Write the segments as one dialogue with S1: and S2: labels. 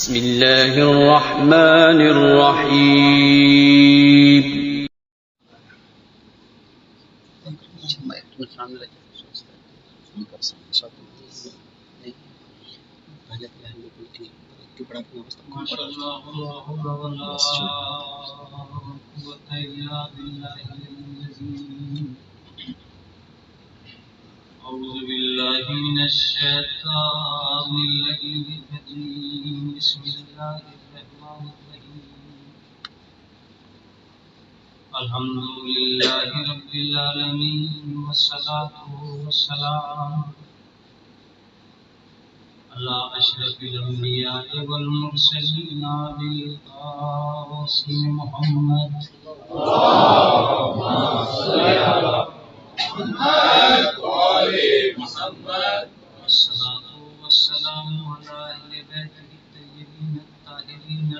S1: بسم الله الرحمن الرحيم.
S2: أعوذ بالله من الشيطان الرجيم. بسم الله الرحمن الرحيم. الحمد لله رب العالمين والصلاة والسلام على أشرف الأنبياء والمرسلين أبي القاسم محمد اللهم صل على محمد وآل محمد والصلاة والسلام على أهل بيته الطيبين الطاهرين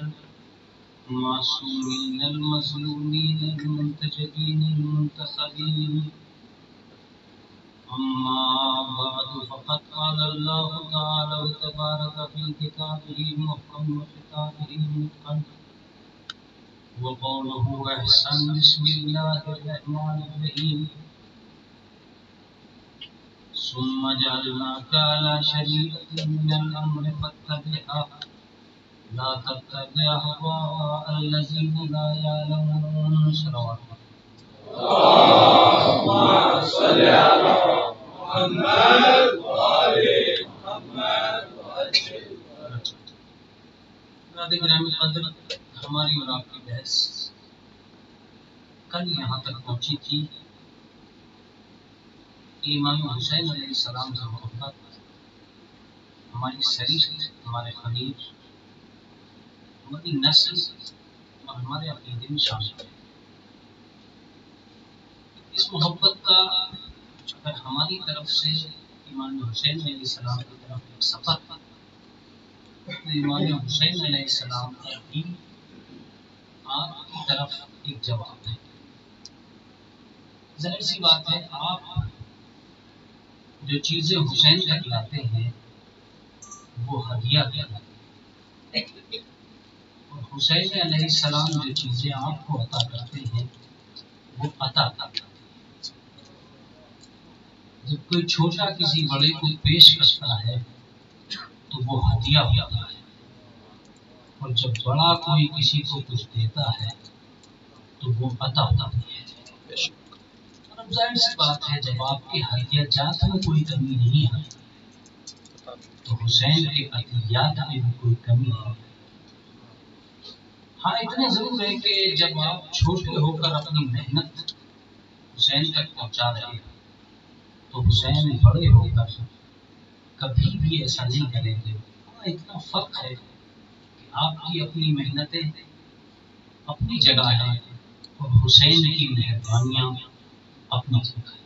S2: المعصومين المظلومين المنتجبين المنتخبين. أما بعد فقد قال الله تعالى وتبارك في كتابه المحكم وكتابه المتقن وقوله أحسن. بسم الله الرحمن الرحيم. ثم جعلناك على شريعة من الأمر فاتبعها لا تتبع أهواء الذين لا يعلمون. صلوات اللهم صل على محمد وآل محمد. گرامی قدر، ہماری اور آپ کی بحث کل یہاں تک پہنچی تھی کہ امام حسین علیہ السلام سے محبت ہماری شریف، ہمارے خلیل، ہماری نسل اور ہمارے عقیدے میں شامل ہے. اس محبت کا اگر ہماری طرف سے امام حسین علیہ السلام کی طرف ایک سفر تھا تو امام حسین علیہ السلام کا بھی آپ کی طرف ایک جواب ہے. ظاہر سی بات ہے، آپ جو چیزیں حسین تک لاتے ہیں وہ ہدیہ کہلاتی ہیں، اور حسین علیہ السلام جو چیزیں آپ کو عطا کرتے ہیں وہ عطا کرتے ہیں. جب کوئی چھوٹا کسی بڑے کو پیش کرتا ہے تو وہ ہدیہ ہوتا ہے، اور جب بڑا کوئی کسی کو کچھ دیتا ہے تو وہ عطا ہوتا ہے. اور ظاہر سی بات ہے، جب آپ کے ہدیہ جات میں کوئی کمی نہیں ہے تو حسین کے عطیات میں بھی کوئی کمی نہیں ہے. ہاں اتنا ضرور ہے کہ جب آپ چھوٹے ہو کر اپنی محنت حسین تک پہنچا رہے ہیں تو حسین بڑے ہو کر کبھی بھی ایسا نہیں کریں گے. ہاں اتنا فرق ہے کہ آپ کی اپنی محنتیں اپنی جگہ ہیں اور حسین کی مہربانیاں اپنی جگہ ہیں.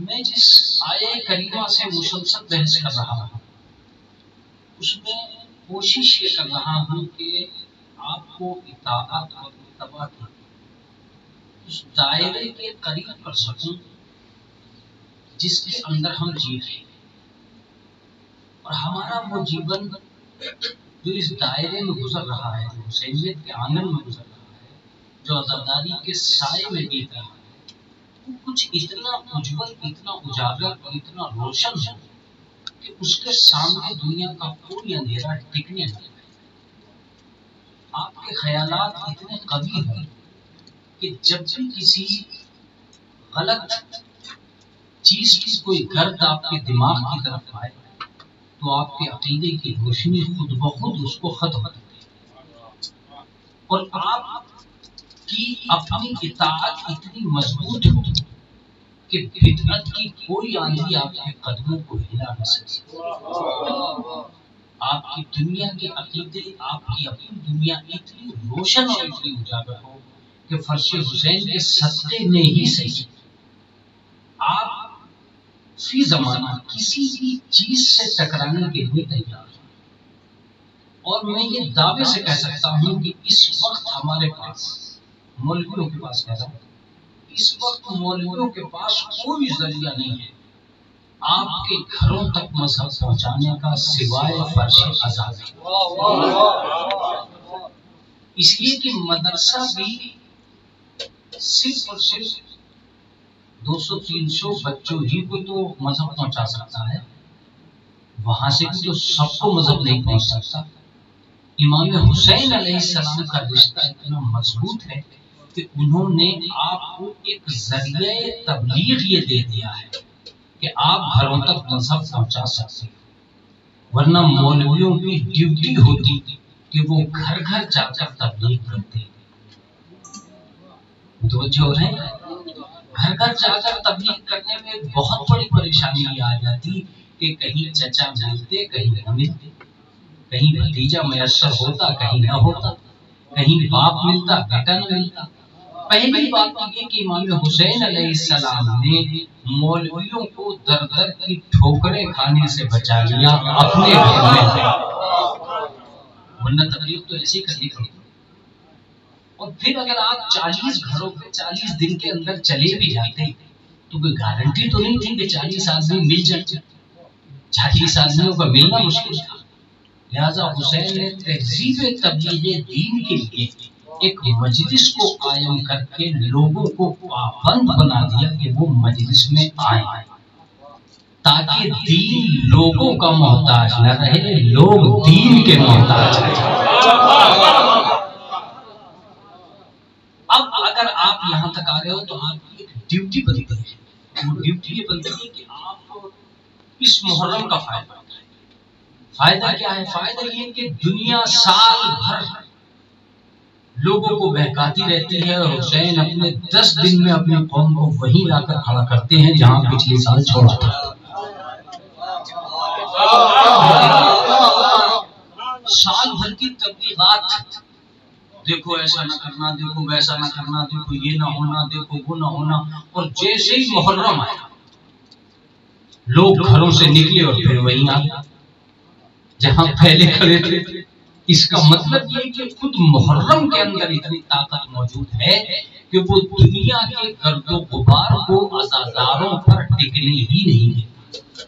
S2: میں جس آیے کریمہ سے مسلسل بحث کر رہا ہوں اس میں کوشش یہ کر رہا ہوں کہ آپ کو اطاعت اور اتباع کی اس دائرے کے قریب کر سکوں جس کے اندر ہم جی رہے ہیں، اور ہمارا وہ جیون جو اس دائرے میں گزر رہا ہے، جو حسینیت کے آنگن میں گزر رہا ہے، جو عزاداری کے سائے میں بیت رہا ہے، وہ کچھ اتنا اجول، اتنا اجاگر اور اتنا روشن ہے کہ اس کے سامنے دنیا کا کوئی اندھیرا ٹکنے نہ پائے. آپ کے خیالات اتنے قوی ہیں کہ جب بھی کسی غلط چیز کی کوئی گرد آپ کے دماغ کی طرف آئے تو آپ کے عقیدے کی روشنی خود بخود اس کو ختم کر دے، اور آپ کی اپنی اطاعت اتنی مضبوط ہو کہ بدعت کی کوئی آندھی آپ کے قدموں کو ہلا نہ سکے. آپ کی دنیا کے عقیدے، آپ کی اپنی دنیا اتنی روشن اور اتنی اجاگر ہو کہ فرش حسین کے صدقے میں ہی صحیح آپ فی زمانہ کسی بھی چیز سے ٹکرانے کے لیے تیار ہیں. اور میں یہ دعوے سے کہہ سکتا ہوں کہ اس وقت ہمارے پاس، مولویوں کے پاس کہہ رہا ہوں، اس وقت مولویوں کے پاس کوئی ذریعہ نہیں ہے آپ کے گھروں تک مذہب پہنچانے کا سوائے فرش عذاب. اس لیے کہ مدرسہ بھی صرف اور صرف 200-300 بچوں ہی کو تو مذہب پہنچا سکتا ہے، وہاں سے بھی تو سب کو مذہب نہیں پہنچ سکتا. امام حسین علیہ السلام کا رشتہ اتنا مضبوط ہے کہ انہوں نے آپ کو ایک ذریعہ تبلیغ یہ دے دیا ہے کہ آپ گھروں تک مذہب پہنچا سکتے ہیں، ورنہ مولویوں کی ڈیوٹی ہوتی کہ وہ گھر گھر جا کر تبلیغ کرتے. متوجہ ہو رہے ہیں؟ گھر گھر جا کر تبلیغ کرنے میں بہت بڑی پریشانی آ جاتی کہ کہیں چچا ملتے کہیں نہ ملتے، کہیں بھتیجا میسر ہوتا کہیں نہ ہوتا، کہیں باپ ملتا بیٹا نہ ملتا. پہلی بات یہ کہ امام حسین علیہ السلام نے مولویوں کو در در کی ٹھوکریں کھانے سے بچا لیا اپنے گھر میں، ورنہ تبلیغ تو ایسے ہی کرنی پڑی. اور پھر اگر آپ 40 گھروں پہ 40 دن کے اندر چلے بھی جاتے تو کوئی گارنٹی تو نہیں تھی کہ 40 آدمی مل جائیں. 40 آدمیوں کا ملنا مشکل تھا. لہذا حسین نے تہذیب تبلیغ دین کے لیے ایک مجلس کو قائم کر کے لوگوں کو پابند بنا دیا کہ وہ مجلس میں آئیں، تاکہ دین لوگوں کا محتاج نہ رہے، لوگ دین کے محتاج رہے. اب اگر آپ یہاں تک آ گئے ہو تو آپ کی ایک ڈیوٹی بنتی ہے. وہ ڈیوٹی یہ بنتی ہے کہ آپ اس محرم کا فائدہ اٹھائیں. فائدہ کیا ہے؟ فائدہ یہ کہ دنیا سال بھر لوگوں کو بہکاتی رہتی ہے اور حسین اپنے 10 دن میں اپنے قوم کو وہیں لا کر کھڑا کرتے ہیں جہاں پچھلے سال چھوڑا تھا. سال بھر کی تبلیغات، دیکھو ایسا نہ کرنا، دیکھو ویسا نہ کرنا، دیکھو یہ نہ ہونا، دیکھو وہ نہ ہونا. اور جیسے ہی محرم آیا لوگ گھروں سے نکلے اور پھر وہیں آ گئے جہاں پہلے کھڑے تھے. اس کا مطلب یہ کہ خود محرم کے اندر اتنی طاقت موجود ہے کہ وہ دنیا کے گرد و غبار کو عزاداروں پر ٹکنے ہی نہیں دیتا.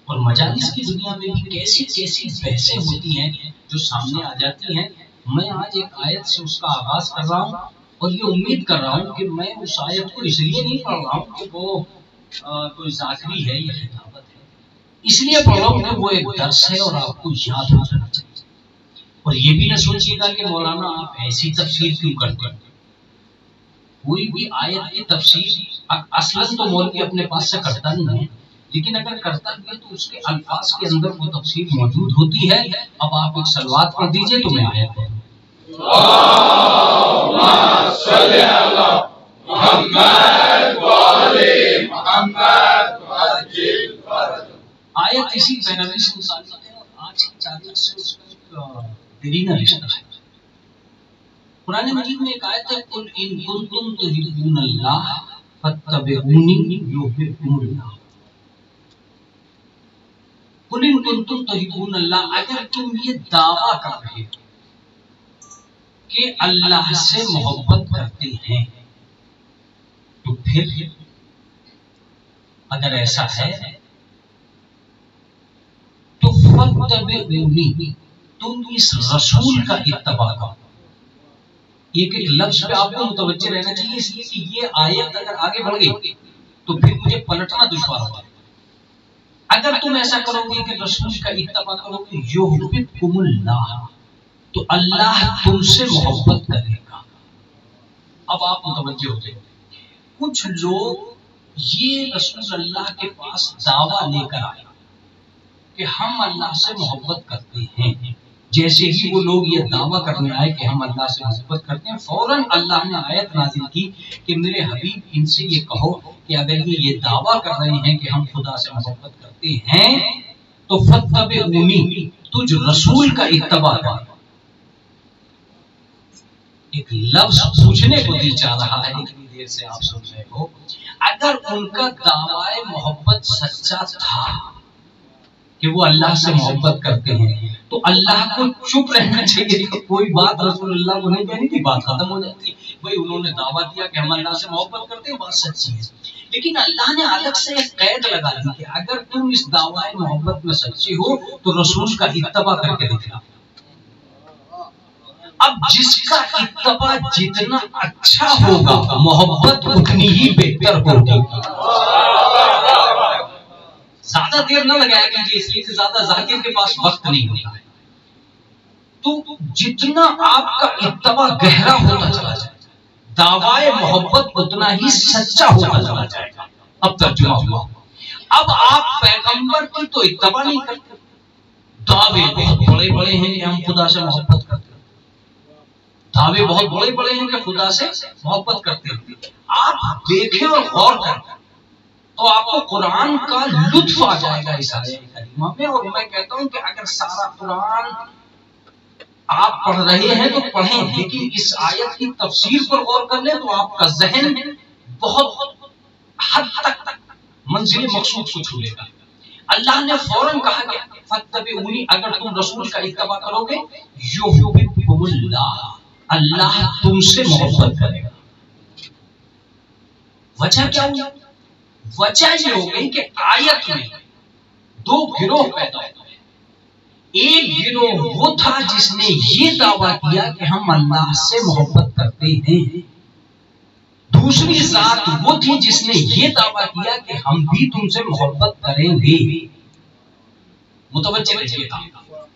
S2: اور مجالس کی دنیا میں بھی کیسی کیسی بحثیں ہوتی ہیں جو سامنے آ جاتی ہیں. میں آج ایک آیت سے اس کا آغاز کر رہا ہوں اور یہ امید کر رہا ہوں کہ میں اس آیت کو اس لیے نہیں پڑھ رہا ہوں کہ وہ کوئی ذاکری ہے یا خطابت ہے، اس لیے پڑھ رہا ہوں کہ وہ ایک درس ہے اور آپ کو یاد ہو جانا چاہیے. اور یہ بھی نہ سوچیے گا کہ مولانا آپ ایسی تفسیر کیوں کرتے ہیں. کوئی بھی آیت کی تفسیر اصلاً تو مولوی اپنے پاس سے کرتا نہیں ہے، لیکن اگر کرتا بھی ہے تو اس کے الفاظ کے اندر وہ تفسیر موجود ہوتی ہے. اب آپ ایک صلوات پڑھ دیجئے تو میں آیت پڑھوں. اللہم صلی علی محمد وعلی محمد وعجل فرج. آیت اسی پیروی سے متعلق ہے اور آج کی تاریخ سے اس کا ایک دیرینہ رشتہ ہے. قرآن مجید میں ایک آیت ہے قل ان کنتم تحبون اللہ فاتبعونی یحببکم اللہ. قل ان کنتم تحبون اللہ، اگر تم یہ دعویٰ کر رہے ہو کہ اللہ سے محبت کرتے ہیں تو پھر اگر ایسا ہے تو فاتبعونی، تم اس رسول کا اتباع کرو. ایک ایک لفظ پہ آپ کو متوجہ رہنا چاہیے، اس لیے کہ یہ آیت اگر آگے بڑھ گئی تو پھر مجھے پلٹنا دشوار ہوگا. اگر تم ایسا کرو گے کہ رسول کا اتباع کرو گے یحببکم اللہ، تو اللہ تم سے محبت کرے گا. اب آپ متوجہ ہوتے ہیں کچھ لوگ یہ رسول اللہ کے پاس دعویٰ لے کر آئے کہ ہم اللہ سے محبت کرتے ہیں. جیسے ہی وہ لوگ یہ دعویٰ کرنے آئے کہ ہم اللہ سے محبت کرتے ہیں، فوراً اللہ نے آیت نازل کی کہ میرے حبیب ان سے یہ کہو کہ اگر یہ دعویٰ کر رہے ہیں کہ ہم خدا سے محبت کرتے ہیں تو فاتبعونی، تجھ رسول کا اتباع کر. ایک لفظ پوچھنے کو دل چاہ رہا ہے اتنی دیر سے آپ سن رہے ہو. اگر ان کا دعوی محبت سچا تھا کہ وہ اللہ سے محبت کرتے ہیں تو اللہ کو چپ رہنا چاہیے تھا. کوئی بات رسول اللہ کو نہیں کہنی تھی، بات ختم ہو جاتی. بھئی انہوں نے دعویٰ کیا کہ ہم اللہ سے محبت کرتے ہیں، بات سچی ہے. لیکن اللہ نے الگ سے ایک قید لگا دی کہ اگر تم اس دعوی محبت میں سچے ہو تو رسول کا اتباع کر کے دکھنا. اب جس کا اتباع جتنا اچھا ہوگا محبت اتنی ہی بہتر ہوگی. زیادہ دیر نہ لگایا کیجیے اس لیے کہ زیادہ ذاکر کے پاس وقت نہیں ہوتا ہے. تو جتنا آپ کا اتباع گہرا ہوتا چلا جائے دعوی محبت اتنا ہی سچا ہوتا چلا جائے گا. اب ترجمہ ہوا. اب آپ پیغمبر کی تو اتباع نہیں کرتے, دعوے بہت بڑے بڑے ہیں کہ ہم خدا سے محبت کرتے ہیں, دعوے بہت بڑے بڑے ہیں کہ خدا سے محبت کرتے ہیں. آپ دیکھیں اور غور کریں تو آپ کو قرآن کا لطف آ جائے گا اس آیت کریمہ میں. اور میں کہتا ہوں کہ اگر سارا قرآن آپ پڑھ رہے ہیں تو پڑھیں, لیکن اس آیت کی تفسیر پر غور کر لیں تو آپ کا ذہن بہت حد تک منزل مقصود کو چھو لے گا. اللہ نے فوراً کہا کہ فاتبعونی, اگر تم رسول کا اتباع کرو گے یحببکم اللہ, اللہ تم سے محبت کرے گا. وجہ کیا ہوئی؟ وجہ یہ ہو گئی کہ آیت میں دو گروہ پیدا ہوئے. ایک گروہ وہ تھا جس نے یہ دعویٰ کیا کہ ہم اللہ سے محبت کرتے ہیں, دوسری ذات وہ تھی جس نے یہ دعویٰ کیا کہ ہم بھی تم سے محبت کریں گے. متوجہ رہیے گا.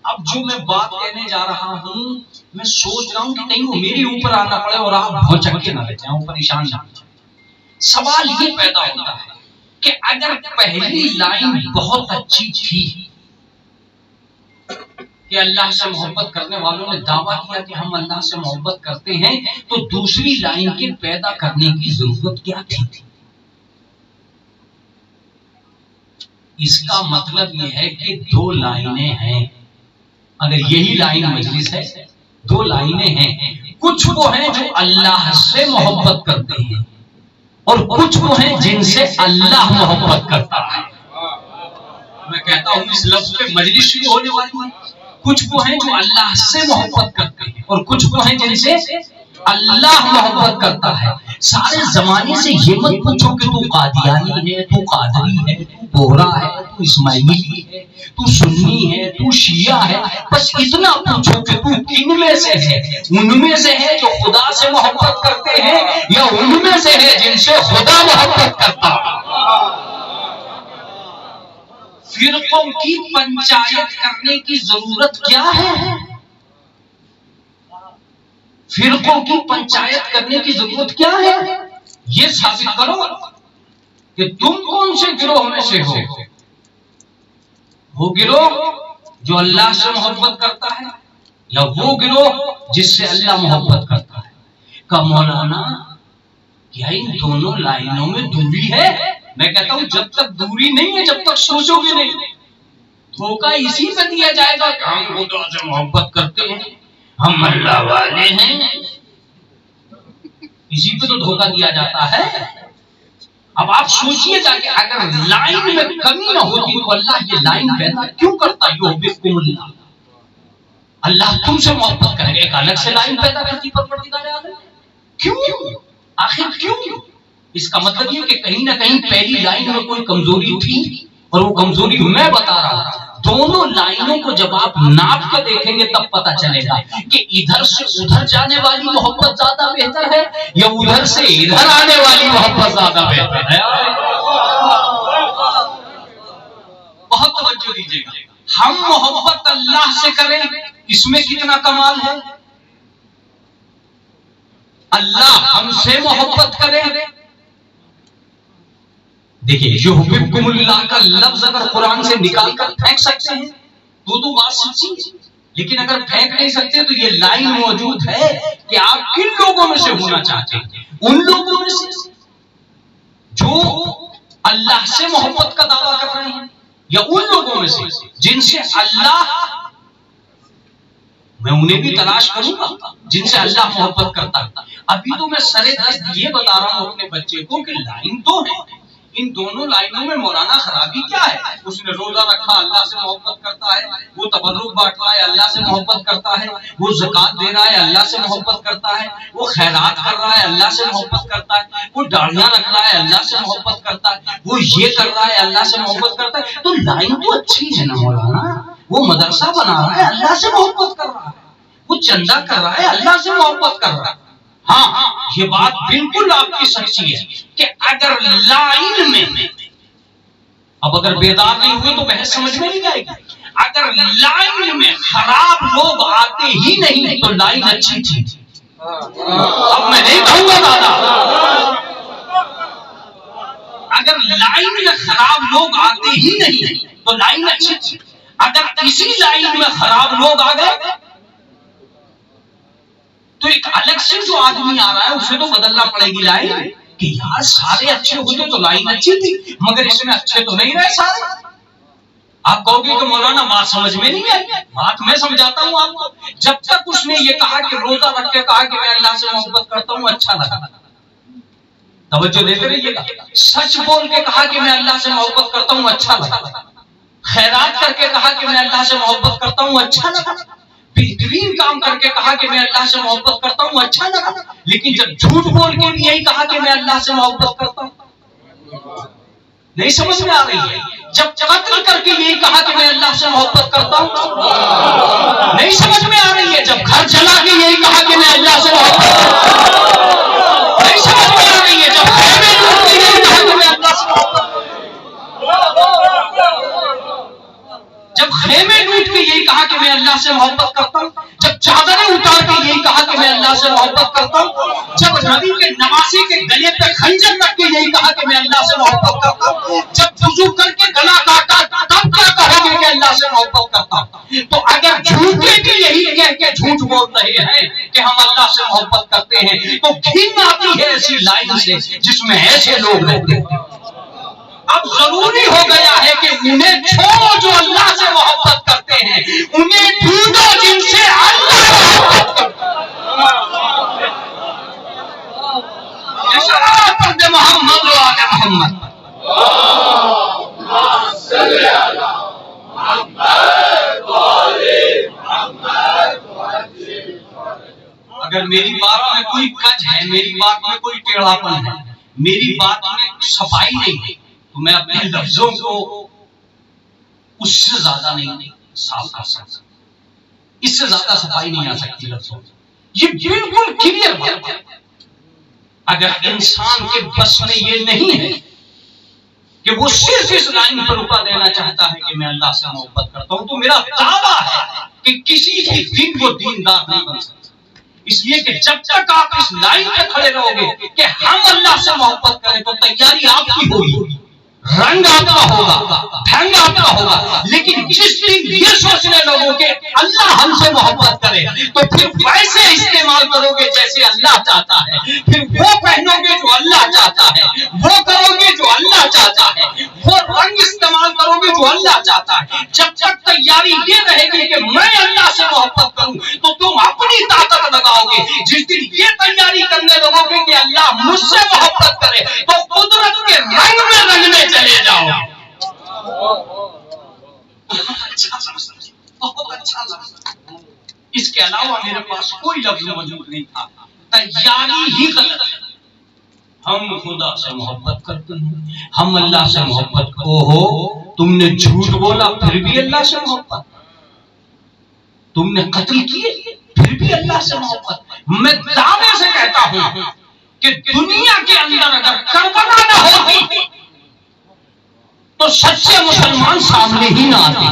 S2: اب جو میں بات کہنے جا رہا ہوں میں سوچ رہا ہوں کہ کہیں وہ میرے اوپر آنا پڑے اور آپ بھوچکے نہ رہ جائیں, پریشان نہ ہو جائیں. سوال یہ پیدا ہوتا ہے کہ اگر پہلی لائن بہت اچھی تھی کہ اللہ سے محبت کرنے والوں نے دعویٰ کیا کہ ہم اللہ سے محبت کرتے ہیں, تو دوسری لائن کے پیدا کرنے کی ضرورت کیا تھی؟ اس کا مطلب یہ ہے کہ دو لائنیں ہیں. اگر یہی لائن مجلس ہے, دو لائنیں ہیں. کچھ وہ ہیں جو اللہ سے محبت کرتے ہیں اور کچھ وہ ہیں جن سے اللہ محبت کرتا ہے. میں کہتا ہوں اس لفظ پہ مجلس شروع ہونے والی ہے. کچھ وہ ہیں جو اللہ سے محبت کرتے ہیں اور کچھ وہ ہیں جن سے اللہ محبت کرتا ہے. سارے زمانے سے یہ مت پوچھو کہ تو قادیانی ہے, تو قادری ہے, تو بورا ہے, تو اسماعیلی ہے, تو سنی ہے, تو شیعہ ہے. بس اتنا پوچھو کہ تو کن میں سے ہے, ان میں سے ہے جو خدا سے محبت کرتے ہیں یا ان میں سے ہے جن سے خدا محبت کرتا ہے. فرقوں کی پنچایت کرنے کی ضرورت کیا ہے؟ فرقوں کی پنچایت کرنے کی ضرورت کیا ہے؟ یہ ثابت کرو کہ تم کون سے گروہ میں سے ہو. وہ گروہ جو اللہ سے محبت کرتا ہے یا وہ گروہ جس سے اللہ محبت کرتا ہے. کہ مولانا کیا ان دونوں لائنوں میں دوری ہے؟ میں کہتا ہوں جب تک دوری نہیں ہے جب تک سوچو گے نہیں. دھوکہ اسی پہ دیا جائے گا کہ ہم خدا سے محبت کرتے ہیں, ہم اللہ والے ہیں, اسی پہ تو دھوکہ دیا جاتا ہے. اب آپ سوچئے جا کہ اگر لائن میں کمی نہ ہوتی تو اللہ یہ لائن پیدا کیوں کرتا؟ یحببکم اللہ, اللہ تم سے محبت کرے گا. ایک الگ سے لائن پیدا کرتی پروردگار عالم. کیوں؟ آخر کیوں؟ اس کا مطلب یہ کہ کہیں نہ کہیں پہلی لائن میں کوئی کمزوری تھی اور وہ کمزوری میں بتا رہا ہوں. دونوں لائنوں کو جب آپ ناپ کے دیکھیں گے تب پتا چلے گا کہ ادھر سے ادھر جانے والی محبت زیادہ بہتر ہے یا ادھر سے ادھر آنے والی محبت زیادہ بہتر ہے. بہت توجہ دیجیے گا. ہم محبت اللہ سے کریں اس میں کتنا کمال ہے, اللہ ہم سے محبت کرے. دیکھیے یحببکم اللہ کا لفظ اگر قرآن سے نکال کر پھینک سکتے ہیں تو بات سچی, لیکن اگر پھینک نہیں سکتے تو یہ لائن موجود ہے کہ آپ کن لوگوں میں سے ہونا چاہتے ہیں. ان لوگوں میں سے جو اللہ سے محبت کا دعویٰ کر رہے ہیں یا ان لوگوں میں سے جن سے اللہ, میں انہیں بھی تلاش کروں گا جن سے اللہ محبت کرتا ہے. ابھی تو میں سرے دست یہ بتا رہا ہوں اپنے بچے کو کہ لائن تو ہے, ان دونوں لائنوں میں مولانا خرابی کیا ہے؟ اس نے روزہ رکھا اللہ سے محبت کرتا ہے، وہ تبرک بانٹ رہا ہے اللہ سے محبت کرتا ہے، وہ زکات دے رہا ہے اللہ سے محبت کرتا ہے، وہ خیرات کر رہا ہے اللہ سے محبت کرتا ہے، وہ داڑیاں رکھ رہا ہے اللہ سے محبت کرتا ہے، وہ یہ کر رہا ہے اللہ سے محبت کرتا ہے. تو لائن تو اچھی ہے نا مولانا. وہ مدرسہ بنا رہا ہے اللہ سے محبت کر رہا ہے، وہ چندہ کر رہا ہے اللہ سے محبت کر رہا ہے. ہاں یہ بات بالکل آپ کی سچی ہے کہ اگر لائن میں، اب اگر بیدار نہیں ہوئے تو بحث سمجھ میں نہیں آئے گی، اگر لائن میں خراب لوگ آتے ہی نہیں تو لائن اچھی تھی. اب میں نہیں کہوں گا دادا، اگر لائن میں خراب لوگ آتے ہی نہیں تو لائن اچھی تھی. اگر اسی لائن میں خراب لوگ آ گئے تو ایک الگ سے جو آدمی آ رہا ہے اسے تو بدلنا پڑے گی لائن، کہ یار سارے اچھے ہوتے تو لائن اچھی تھی مگر اس میں اچھے تو نہیں رہے سارے. آپ کہو گے کہ مولانا بات سمجھ میں نہیں آئی. بات میں سمجھاتا ہوں آپ کو. جب تک اس نے یہ کہا کہ روزہ رکھ کے کہا کہ میں اللہ سے محبت کرتا ہوں اچھا لگا، توجہ دیتے رہیے گا. سچ بول کے کہا کہ میں اللہ سے محبت کرتا ہوں اچھا لگا، خیرات کر کے کہا کہ میں اللہ سے محبت کرتا ہوں اچھا لگا، بہترین کام کر کے کہا کہ میں اللہ سے محبت کرتا ہوں اچھا لگا. لیکن جب جھوٹ بول کے بھی یہی کہا کہ میں اللہ سے محبت کرتا ہوں، نہیں سمجھ میں آ رہی ہے. جب قتل کر کے یہی کہا کہ میں اللہ سے محبت کرتا ہوں، نہیں سمجھ میں آ رہی ہے. جب گھر جلا کے یہی کہا کہ میں اللہ سے محبت کرتا ہوں، نہیں سمجھ میں آ رہی ہے. جب خیمے ٹوٹ کے یہی کہا کہ میں اللہ سے محبت کرتا ہوں، جب خیمے ٹوٹ کے یہی کہا کہ میں اللہ سے محبت کرتا ہوں، جب چادریں اتار کے یہی کہا کہ میں اللہ سے محبت کرتا ہوں، جب نبی کے نواسے کے گلے پہ خنجر رکھ کے یہی کہا کہ میں اللہ سے محبت کرتا ہوں، جب وضو کر کے گلا کاٹا تب کیا کہا کہ اللہ سے محبت کرتا ہوں. تو اگر جھوٹے بھی یہی کہہ کے جھوٹ بول رہے ہیں کہ ہم اللہ سے محبت کرتے ہیں تو گھن آتی ہے ایسی لائن سے جس میں ایسے لوگ رہتے ہیں. اب ضروری ہو گیا ہے کہ انہیں چھوڑو جو اللہ سے محبت کرتے ہیں، انہیں ڈھونڈو جن سے اللہ محبت کرتا ہے. محمد و آل محمد. اگر میری بات میں کوئی کج ہے، میری بات میں کوئی ٹیڑھاپن ہے، میری بات میں صفائی نہیں ہے تو میں اپنے لفظوں کو اس سے زیادہ نہیں صاف کر سکتا، اس سے زیادہ صفائی نہیں آ سکتی لفظوں. یہ بالکل کلیئر بات ہے. اگر انسان کے بس میں یہ نہیں ہے کہ وہ صرف اس لائن پر رکا دینا چاہتا ہے کہ میں اللہ سے محبت کرتا ہوں، تو میرا دعویٰ ہے کہ کسی بھی دن وہ دیندار نہیں بن سکتا. اس لیے کہ جب تک آپ اس لائن پہ کھڑے رہو گے کہ ہم اللہ سے محبت کریں تو تیاری آپ کی ہوگی، رنگ آپ کا ہوگا، ڈھنگ آپ کا ہوگا. لیکن جس دن یہ سوچنے لوگوں کہ اللہ ہم سے محبت کرے تو پھر ویسے استعمال کرو گے جیسے اللہ چاہتا ہے، پھر وہ پہنو گے جو اللہ چاہتا ہے، وہ کرو گے جو اللہ چاہتا ہے، وہ رنگ استعمال کرو گے جو اللہ چاہتا ہے. جب تک تیاری یہ رہے گی کہ میں اللہ سے محبت کروں تو تم اپنی طاقت لگاؤ گے. جس دن یہ تیاری کرنے لگو گے کہ اللہ مجھ سے محبت کرے تو قدرت کے رنگ میں رنگنے چلے جاؤ. بہت اچھا لفظ. اس کے علاوہ میرے پاس کوئی لفظ موجود نہیں تھا. تیاری ہی غلط ہے. ہم خدا سے محبت کرتے ہیں، ہم اللہ سے محبت. اوہو، تم نے جھوٹ بولا پھر بھی اللہ سے محبت، تم نے قتل کیے پھر بھی اللہ سے محبت. میں دعوے سے کہتا ہوں کہ دنیا کے اندر اگر کربلا نہ ہوتی تو سچے مسلمان سامنے ہی نہ آتے.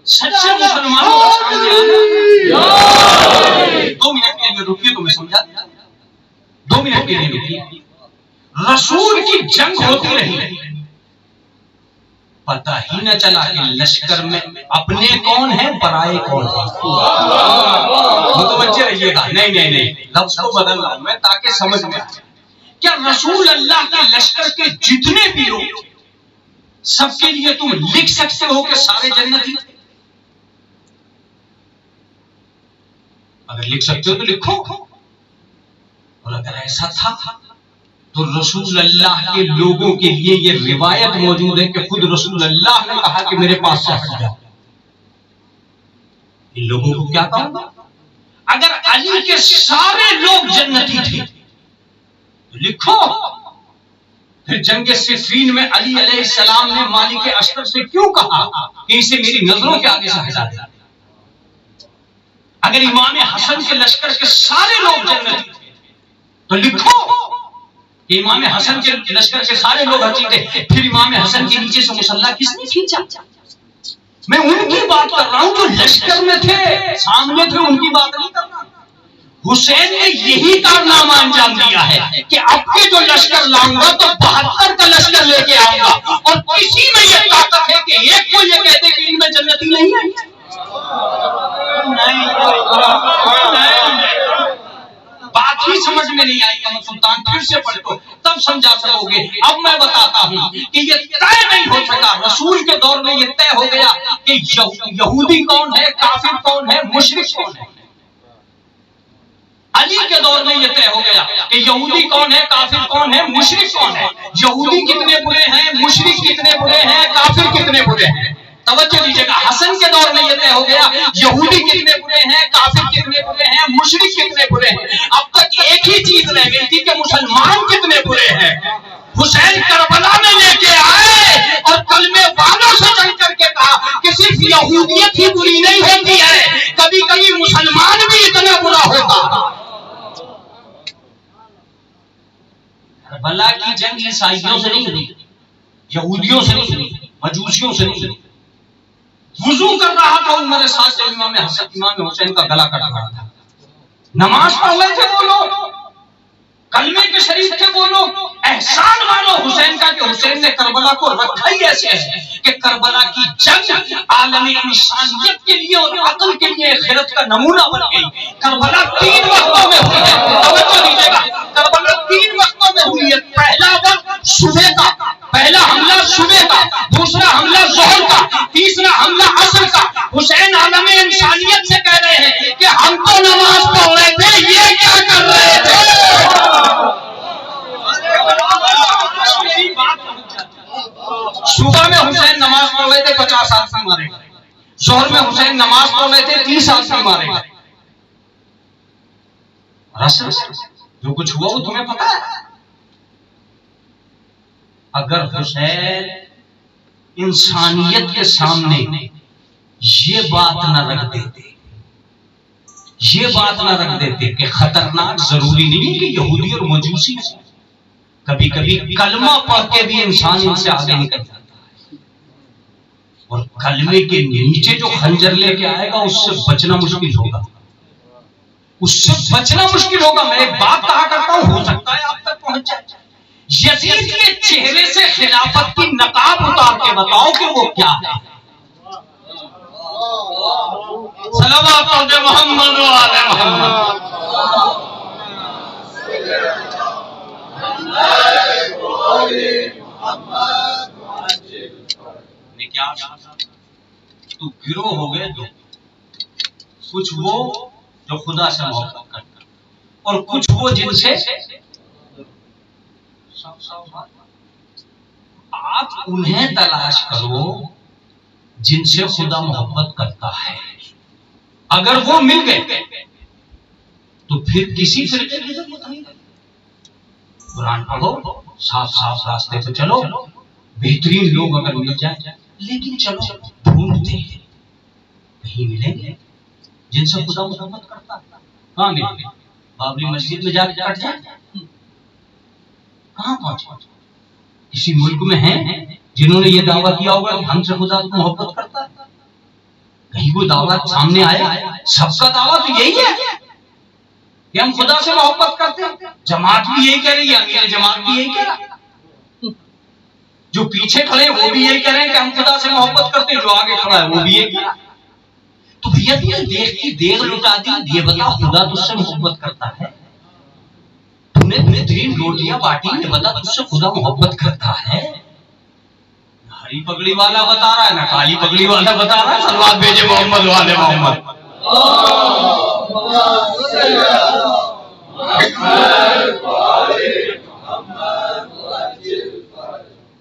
S2: سچے مسلمانوں کا سامنے آنا. 2 منٹ کے لیے رکیے تو میں سمجھا دیا. 2 منٹ کے لیے رکیے. رسول کی جنگ ہوتی رہی، پتہ ہی نہ چلا کہ لشکر میں اپنے کون ہیں پرائے کون ہیں. متوجہ رہیے گا. نہیں لفظ کو بدل رہا ہوں میں تاکہ سمجھ میں آئے. کیا رسول اللہ کے لشکر کے جتنے بھی لوگ سب کے لیے تم لکھ سکتے ہو کہ سارے جنتی تھے؟ اگر لکھ سکتے ہو تو لکھو. اور اگر ایسا تھا تو رسول اللہ کے لوگوں کے لیے یہ روایت موجود ہے کہ خود رسول اللہ نے کہا کہ میرے پاس سے ہٹ جاؤ. ان لوگوں کو کیا کہوں گا؟ اگر علی کے سارے لوگ جنتی تھے تو لکھو. پھر جنگ صفین میں علی علیہ السلام نے مالک اشتر سے کیوں کہا کہ اسے میری نظروں کے آگے سے ہٹا دیا؟ اگر امام حسن کے لشکر کے سارے لوگ جنتی تھے تو لکھو کہ امام حسن کے لشکر کے سارے لوگ ہٹی تھے. پھر امام حسن کے نیچے سے مسلح کس نے کھینچا؟ میں ان کی بات کر رہا ہوں جو لشکر میں تھے، سامنے تھے، ان کی بات نہیں کر رہا. حسین نے یہی کارنامہ انجام دیا ہے کہ اب کے جو لشکر لاؤں گا تو 72 کا لشکر لے کے آؤں گا، اور کسی میں یہ طاقت ہے کہ ایک کو یہ کہتے کہ ان میں جنتی نہیں ہے. بات ہی سمجھ میں نہیں آئی. قمر سلطان پھر سے پڑھو تب سمجھا سکو گے. اب میں بتاتا ہوں کہ یہ طے نہیں ہو سکا. رسول کے دور میں یہ طے ہو گیا کہ یہودی کون ہے، کافر کون ہے، مشرک کون ہے. علی کے دور میں یہ طے ہو گیا کہ یہودی کون ہے، کافر کون ہے، مشرک کون ہے. یہودی کتنے برے ہیں، مشرک کتنے برے ہیں، کافر کتنے برے ہیں. توجہ دیجیے گا. حسن کے دور میں یہ طے ہو گیا یہودی کتنے برے ہیں، کافر کتنے برے ہیں، مشرک کتنے برے ہیں. اب تک ایک ہی چیز رہ گئی تھی کہ مسلمان کتنے برے ہیں. حسین کربلا میں لے کے آئے اور کلمے والوں سے چل کر کے کہا کہ صرف یہودیت ہی بری نہیں ہوتی ہے، کبھی کبھی مسلمان بھی اتنا برا ہوتا. کربلا کی جنگ عیسائیوں سے نہیں ہوئی، یہودیوں سے نہیں ہوئی، مجوسیوں سے نہیں ہوئی. وضو کر رہا تھا عمر ساتھ سے امام حسین کا گلا کٹ رہا تھا. نماز پڑھ رہے تھے وہ لوگ، کلمے کے شریف تھے وہ لوگ. احسان مانو حسین کا کہ حسین نے کربلا کو رکھا ہی ایسے ہے کہ کربلا کی جنگ عالم انسانیت کے لیے اور عقل کے لیے خیرت کا نمونہ بن گئی. کربلا 3 وقتوں میں ہوئی ہے. توجہ دیجیے گا. کربلا 3 وقتوں میں ہوئی ہے. پہلا وقت صبح کا، پہلا حملہ صبح کا، دوسرا حملہ ظہر کا، تیسرا حملہ عصر کا. حسین عالم انسانیت سے کہہ رہے ہیں کہ ہم تو نماز پڑھ رہے تھے، یہ کیا کر رہے تھے. صبح میں حسین نماز پڑھ رہے تھے، 50 آدمی مارے گئے. ظہر میں حسین نماز پڑھ رہے تھے، 30 آدمی مارے گئے. جو کچھ ہوا وہ تمہیں پتا ہے. اگر حسین انسانیت کے سامنے یہ بات نہ رکھ دیتے، یہ بات نہ رکھ دیتے کہ خطرناک ضروری نہیں کہ یہودی اور مجوسی ہیں، کبھی کبھی کلمہ پڑھ کے بھی انسان ان سے آگے نکل جاتا ہے. اور کلمے کے نیچے جو خنجر لے کے آئے گا اس سے بچنا مشکل ہوگا، اس سے بچنا مشکل ہوگا. میں ایک بات کہا کرتا ہوں، ہو سکتا ہے آپ تک پہنچ جائے. یزید کے چہرے سے خلافت کی نقاب اتار کے بتاؤ کہ وہ کیا ہے. صلوات علی محمد و آل محمد. کیا تو گروہ ہو گئے دو، کچھ وہ جو خدا سے محبت کرتا اور کچھ وہ جن سے آپ انہیں تلاش کرو جن سے خدا محبت کرتا ہے. اگر وہ مل گئے تو پھر کسی فرقے کی ضرورت نہیں. قرآن پڑھو، صاف صاف راستے پہ چلو. بہترین لوگ اگر مل جائیں، لیکن چلو ڈھونڈتے ہیں کہیں ملیں گے جن سے خدا محبت کرتا. کہاں ملیں گے؟ بابری مسجد میں جا کے کٹ جائیں. کہاں پہنچے؟ کسی ملک میں ہیں جنہوں نے یہ دعویٰ کیا ہوگا کہ ہم سے خدا محبت کرتا ہے؟ کہیں کوئی دعویٰ سامنے آیا؟ سب کا دعویٰ تو یہی ہے کہ ہم خدا سے محبت کرتے ہیں. جماعت بھی یہی کہہ رہی ہے، امیر جماعت بھی یہی کہہ رہا ہے، جو پیچھے کھڑے ہیں وہ بھی یہی کہہ رہے ہیں کہ ہم خدا سے محبت کرتے ہیں، جو آگے کھڑا ہے وہ بھی یہی کہہ رہا ہے. تو بھیا یہ دیکھ کی دیکھ لٹا دی. یہ بتا خدا تجھ سے محبت کرتا ہے؟ تم نے بہترین روٹیاں بانٹی، یہ بتا تجھ سے خدا محبت کرتا ہے؟ ہری پگڑی والا بتا رہا ہے، نہ کالی پگڑی والا بتا رہا ہے. صلوات بھیجے محمد والے محمد.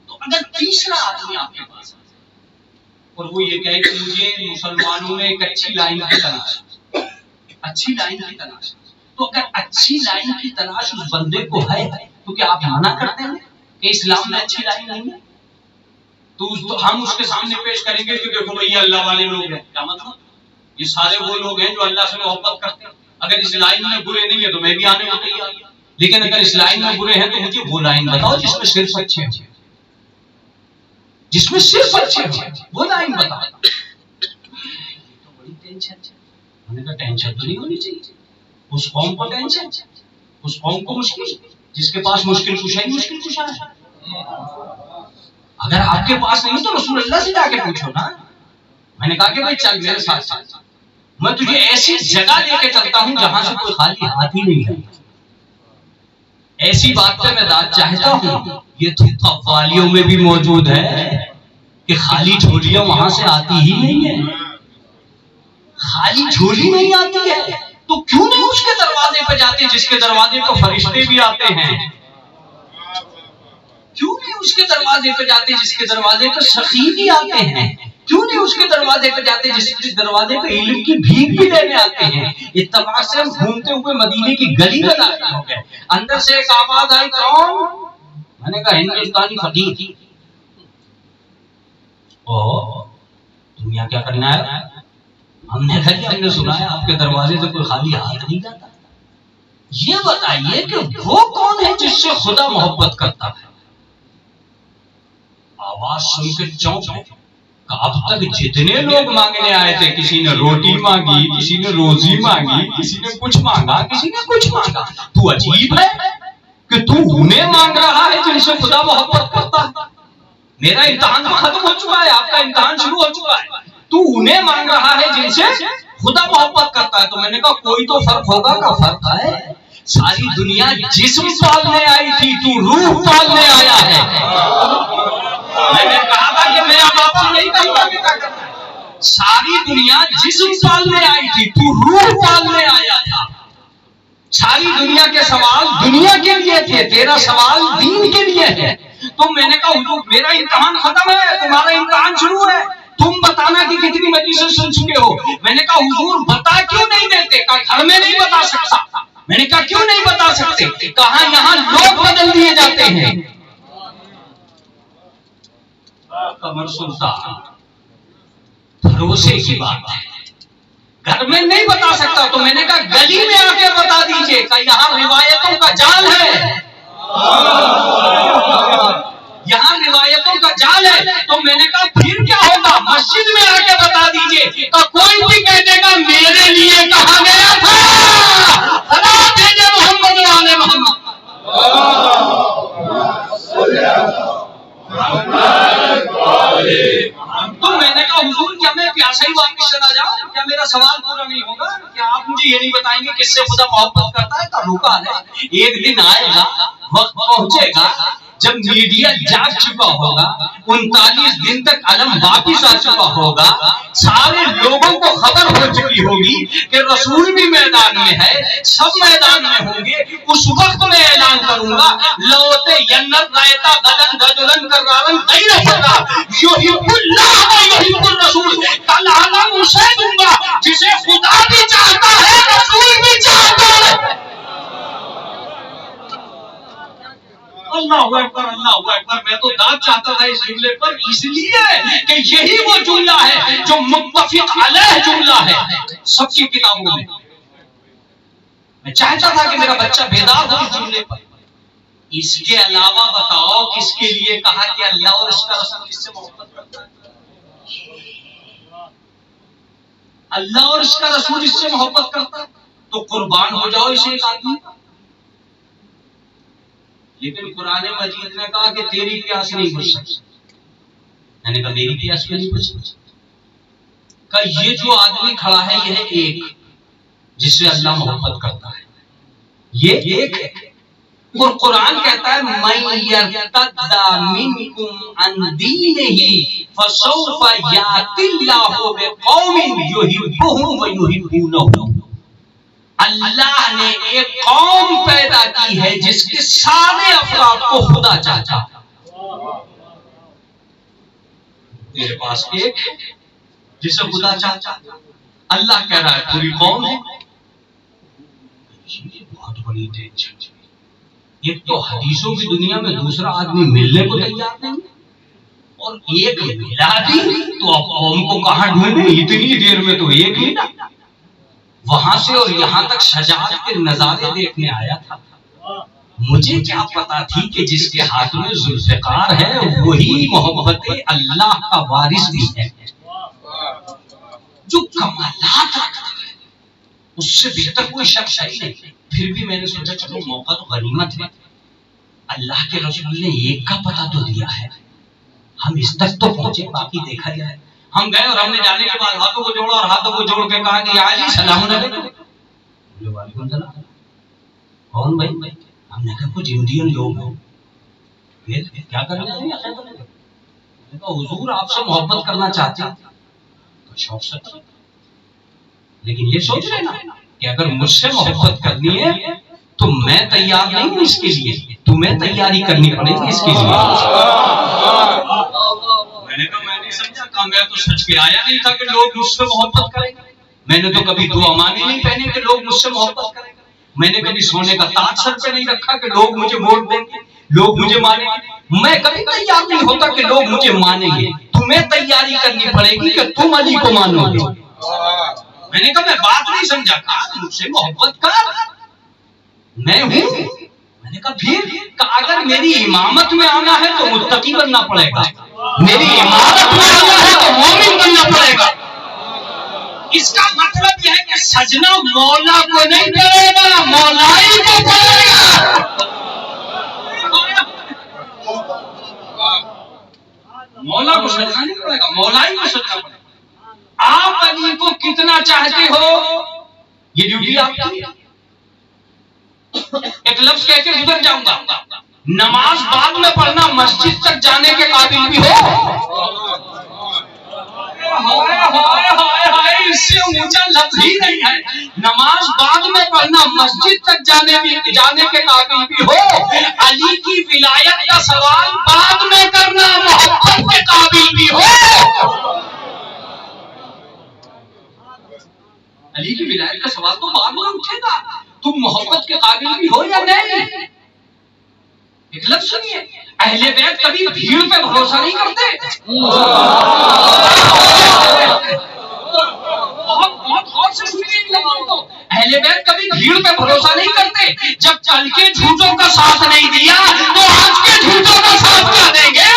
S2: تو اگر تیسرا آدمی آپ کے پاس اور وہ یہ کہے کہ مجھے مسلمانوں میں ایک اچھی لائن کی تلاش، اچھی لائن کی تلاش، تو اگر اچھی لائن کی تلاش اس بندے کو ہے تو کیا آپ منع کرتے ہیں کہ اسلام میں اچھی لائن نہیں ہے؟ تو ہم اس کے سامنے پیش کریں گے کہ دیکھو بھائی اللہ والے لوگ ہیں، کیا مطلب؟ یہ سارے وہ لوگ ہیں جو اللہ سے محبت کرتے ہیں، اگر اس لائن میں برے نہیں ہے تو میں بھی آنے کو تیار ہوں، لیکن اگر اس لائن میں برے ہیں تو مجھے وہ لائن بتاؤ جس میں صرف اچھے ہیں، جس میں صرف اچھے ہیں، وہ لائن بتاؤ۔ یہ تو بڑی ٹینشن ہے۔ میں نے کہا ٹینشن تو نہیں ہونی چاہیے، اس قوم کو ٹینشن، اس قوم کو مشکل، جس کے پاس مشکل کشا ہی مشکل کشا ہے۔ اگر آپ کے پاس نہیں تو رسول اللہ سے جا کے پوچھو نا۔ میں نے کہا کہ بھائی چل میرے ساتھ ساتھ، میں تجھے ایسی جگہ لے کے چلتا ہوں جہاں سے کوئی خالی ہاتھ ہی نہیں ہے، ایسی بات پہ میں داد چاہتا ہوں۔ یہ تو قوالیوں میں بھی موجود ہے کہ خالی جھولیاں وہاں سے آتی ہی نہیں ہے، خالی جھولی نہیں آتی ہے، تو کیوں نہیں اس کے دروازے پہ جاتے جس کے دروازے پہ فرشتے بھی آتے ہیں؟ کیوں نہیں اس کے دروازے پہ جاتے جس کے دروازے پہ سخی بھی آتے ہیں؟ کیوں نہیں اس کے دروازے پہ جاتے جس کے دروازے پہ علم کی بھیک بھی لینے آتے ہیں؟ اتفاق سے ہم گھومتے ہوئے مدینے کی گلی میں داخل ہو گئے، اندر سے ایک آواز آئی، کون؟ میں نے کہا ہندوستانی فقیر۔ تم یہاں کیا کرنا ہے؟ ہم نے کہا کہ ہم نے سنا ہے آپ کے دروازے سے کوئی خالی ہاتھ نہیں جاتا۔ یہ بتائیے کہ وہ کون ہے جس سے خدا محبت کرتا ہے؟ آواز سن کے چونک گئے کہ اب تک جتنے لوگ مانگنے آئے تھے، کسی نے روٹی مانگی، کسی نے روزی مانگی، کسی نے کچھ مانگا، کسی نے کچھ مانگا، تو عجیب ہے کہ تو انہیں مانگ رہا ہے جن سے خدا محبت کرتا ہے۔ میرا امتحان تو ختم ہو چکا ہے، آپ کا امتحان شروع ہو چکا ہے، تو انہیں مانگ رہا ہے جن سے خدا محبت کرتا ہے۔ تو میں نے کہا کوئی تو فرق ہوگا، کا فرق ہے؟ ساری دنیا جسم پالنے آئی تھی، تو روح پالنے آیا ہے۔ میں نے کہا تھا کہ میں اب آپ کو نہیں کہوں گا کہ کیا کرنا ہے۔ ساری دنیا جسم پالنے آئی تھی، تو روح پالنے آیا تھا۔ ساری دنیا کے سوال دنیا کے لیے تھے، تیرا سوال دین کے لیے ہے۔ تو میں نے کہا حضور میرا امتحان ختم ہے، تمہارا امتحان شروع ہے، تم بتانا کہ کتنی مجلسیں سن چکے ہو۔ میں نے کہا حضور بتا کیوں نہیں دیتے؟ کہا گھر میں نہیں بتا سکتا۔ میں نے کہا کیوں نہیں بتا سکتے؟ کہا یہاں لوگ بدل دیے جاتے ہیں۔ قمر سلطان، بھروسے کی بات ہے، گھر میں نہیں بتا سکتا۔ تو میں نے کہا گلی میں آ کے بتا دیجئے کہ یہاں روایتوں کا جال ہے، یہاں روایتوں کا جال ہے۔ تو میں نے کہا پھر کیا ہوگا؟ مسجد میں آ کے بتا دیجئے کہ کوئی بھی کہہ دے گا میرے لیے کہا گیا تھا، سلام بھیجے محمد والے محمد۔ تو میں نے کہا حضور کیا میں پیاسا ہی واپس چلا جاؤں؟ کیا میرا سوال پورا نہیں ہوگا؟ کیا آپ مجھے یہ نہیں بتائیں گے کس سے خدا محبت کرتا ہے؟ کا روکا ہے، ایک دن آئے گا، وقت پہنچے گا جب میڈیا جاگ چکا ہوگا، 39 دن تک علم واپس آ چکا ہوگا، سارے لوگوں کو خبر ہو چکی ہوگی کہ رسول بھی میدان میں ہے، سب میدان میں ہوں گے۔ اس وقت میں اعلان کروں گا لوتے ینت رایتا غدن رجلن کرارن غیر فرا یحب اللہ و یحب الرسول۔ کل علم اسے دوں گا جسے خدا بھی چاہتا ہے، رسول بھی چاہتا ہے۔ اللہ اکبر، اللہ اکبر۔ میں تو داد چاہتا تھا اس جملے پر، اس لیے کہ یہی وہ جملہ ہے جو متفق علیہ جملہ ہے سب کی کتابوں میں۔ میں چاہتا تھا کہ میرا بچہ بیدار ہو اس جملے پر۔ اس کے علاوہ بتاؤ کس کے لیے کہا کہ اللہ اور اس کا رسول کس سے محبت کرتا ہے؟ اللہ اور اس کا رسول اس سے محبت کرتا ہے تو قربان ہو جاؤ اسے ایک آدمی۔ لیکن قرآن مجید نے کہا کہ تیری پیاس نہیں بجھ سکتی۔ میں نے کہا میری پیاس کیوں نہیں بجھ سکتی؟ کہ یہ جو آدمی کھڑا ہے یہ ہے ایک جس سے اللہ محبت کرتا ہے، یہ ایک ہے۔ اور قرآن کہتا ہے مَن يَرْتَدَّ مِنْكُمْ عَنْ دِينِهِ فَسَوْفَ يَأْتِي اللَّهُ بِقَوْمٍ يُحِبُّهُمْ وَيُحِبُّونَهُ۔ اللہ نے ایک قوم پیدا کی ہے جس کے سارے افراد کو خدا چاہتا ہے. میرے پاس ایک ہے جسے خدا چاہتا ہے. اللہ کہہ رہا ہے پوری قوم ہے. یہ بہت بڑی ٹینشن. ایک تو حدیثوں کی دنیا میں دوسرا آدمی ملنے کو تیار نہیں اور ایک ملا بھی تو اب قوم کو کہاں ڈھونڈے. اتنی دیر میں تو ایک ملا. وہاں سے اور یہاں تک شجاعت کے نظارے دیکھنے آیا تھا. مجھے کیا پتا تھی کہ جس کے ہاتھ میں ذوالفقار ہے وہی محبت اللہ کا وارث بھی ہے جو کمالات رکھتا ہے. اس سے بہتر کوئی شخص ہے ہی نہیں. پھر بھی میں نے سوچا چلو موقع تو غنیمت ہے. اللہ کے رسول نے ایک کا پتہ تو دیا ہے, ہم اس تک تو پہنچے, باقی دیکھا جائے. ہم گئے اور ہم نے جانے کے بعد ہاتھوں کو جوڑا اور ہاتھوں کو جوڑ کے کہا کہ علی سلام علیکم. وعلیکم السلام. کون بھائی؟ ہم نے کہا کچھ انڈین لوگ ہیں. پھر کیا کرنا ہے؟ حضور آپ سے محبت کرنا چاہتے ہیں. شوق سے, لیکن یہ سوچ رہے نا کہ اگر مجھ سے محبت کرنی ہے تو میں تیار نہیں ہوں اس کے لیے, تمہیں تیاری کرنی پڑے گی اس کے لیے. میں نے کہا میں نہیں سمجھا. کہا میں تو سچ کے آیا نہیں تھا کہ لوگ مجھ سے محبت کریں. میں نے تو کبھی دو امانی نہیں پہنے کہ لوگ مجھ سے محبت کریں. میں نے کبھی سونے کا تاج سر پہ نہیں رکھا کہ لوگ مجھے ووٹ دیں گے, لوگ مجھے مانیں گے. میں کبھی تیار نہیں ہوتا کہ لوگ مجھے مانیں گے. تمہیں تیاری کرنی پڑے گی کہ تم علی کو مانو گے. میں نے کہا میں بات نہیں سمجھا. کہا مجھ سے محبت کر, میں ہوں. میں نے کہا پھر اگر میری امامت میں آنا ہے تو متقی بننا پڑے گا, میری امامت میں آنا ہے تو مومن بننا پڑے گا. اس کا مطلب یہ ہے کہ سجنا مولا کو نہیں کرے گا, مولائی کو کرے گا. مولا کو سجنا نہیں پڑے گا, مولائی کو سجنا پڑے گا. آپ علی کو کتنا چاہتے ہو یہ ڈیوٹی آپ کی. ایک لفظ کہہ کے گزر جاؤں گا. نماز بعد میں پڑھنا مسجد تک جانے کے قابل بھی ہو. اس سے اونچا لفظ ہی نہیں ہے. نماز بعد میں پڑھنا مسجد تک جانے کے قابل بھی ہو. علی کی ولایت کا سوال بعد میں کرنا محبت کے قابل بھی ہو. علی کی ولایت کا سوال تو بعد میں اٹھے گا, تم محبت کے قابل بھی ہو یا نہیں. ایک لفظ سنیے, اہل بیت کبھی بھیڑ پہ بھروسہ نہیں کرتے. بہت غور سے سنیے ان لفظوں کو. اہل بیت کبھی بھیڑ پہ بھروسہ نہیں کرتے. جب کل کے جھوٹوں کا ساتھ نہیں دیا تو آج کے جھوٹوں کا ساتھ کیا دیں گے؟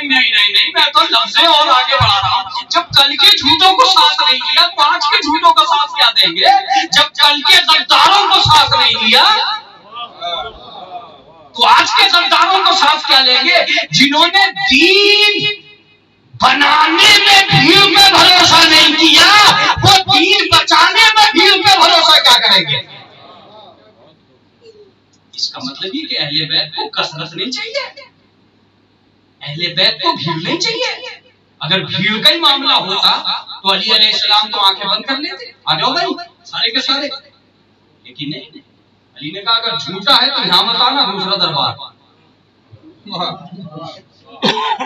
S2: نہیں, میں تو لفظیں اور آگے بڑھا رہا ہوں. جب کل کے جھوٹوں کو ساتھ نہیں دیا تو آج کے جھوٹوں کا ساتھ کیا دیں گے؟ جب کل کے غداروں کو ساتھ نہیں دیا تو آج کے غداروں کو ساتھ کیا لیں گے؟ جنہوں نے دین بنانے میں بھیڑ پہ بھروسہ نہیں کیا وہ دین بچانے میں بھیڑ پہ بھروسہ کیا کریں گے؟ اس کا مطلب یہ کہ اہل بیت کو کثرت نہیں چاہیے, اہل بیت کو بھیڑ نہیں چاہیے. اگر بھیڑ کا ہی معاملہ ہوتا تو علی علیہ السلام تو آنکھیں بند کر لیتے, آ جاؤ بھائی سارے کے سارے. لیکن نہیں, علی نے کہا اگر جھوٹا ہے تو یہاں مت آنا, دوسرا دربار.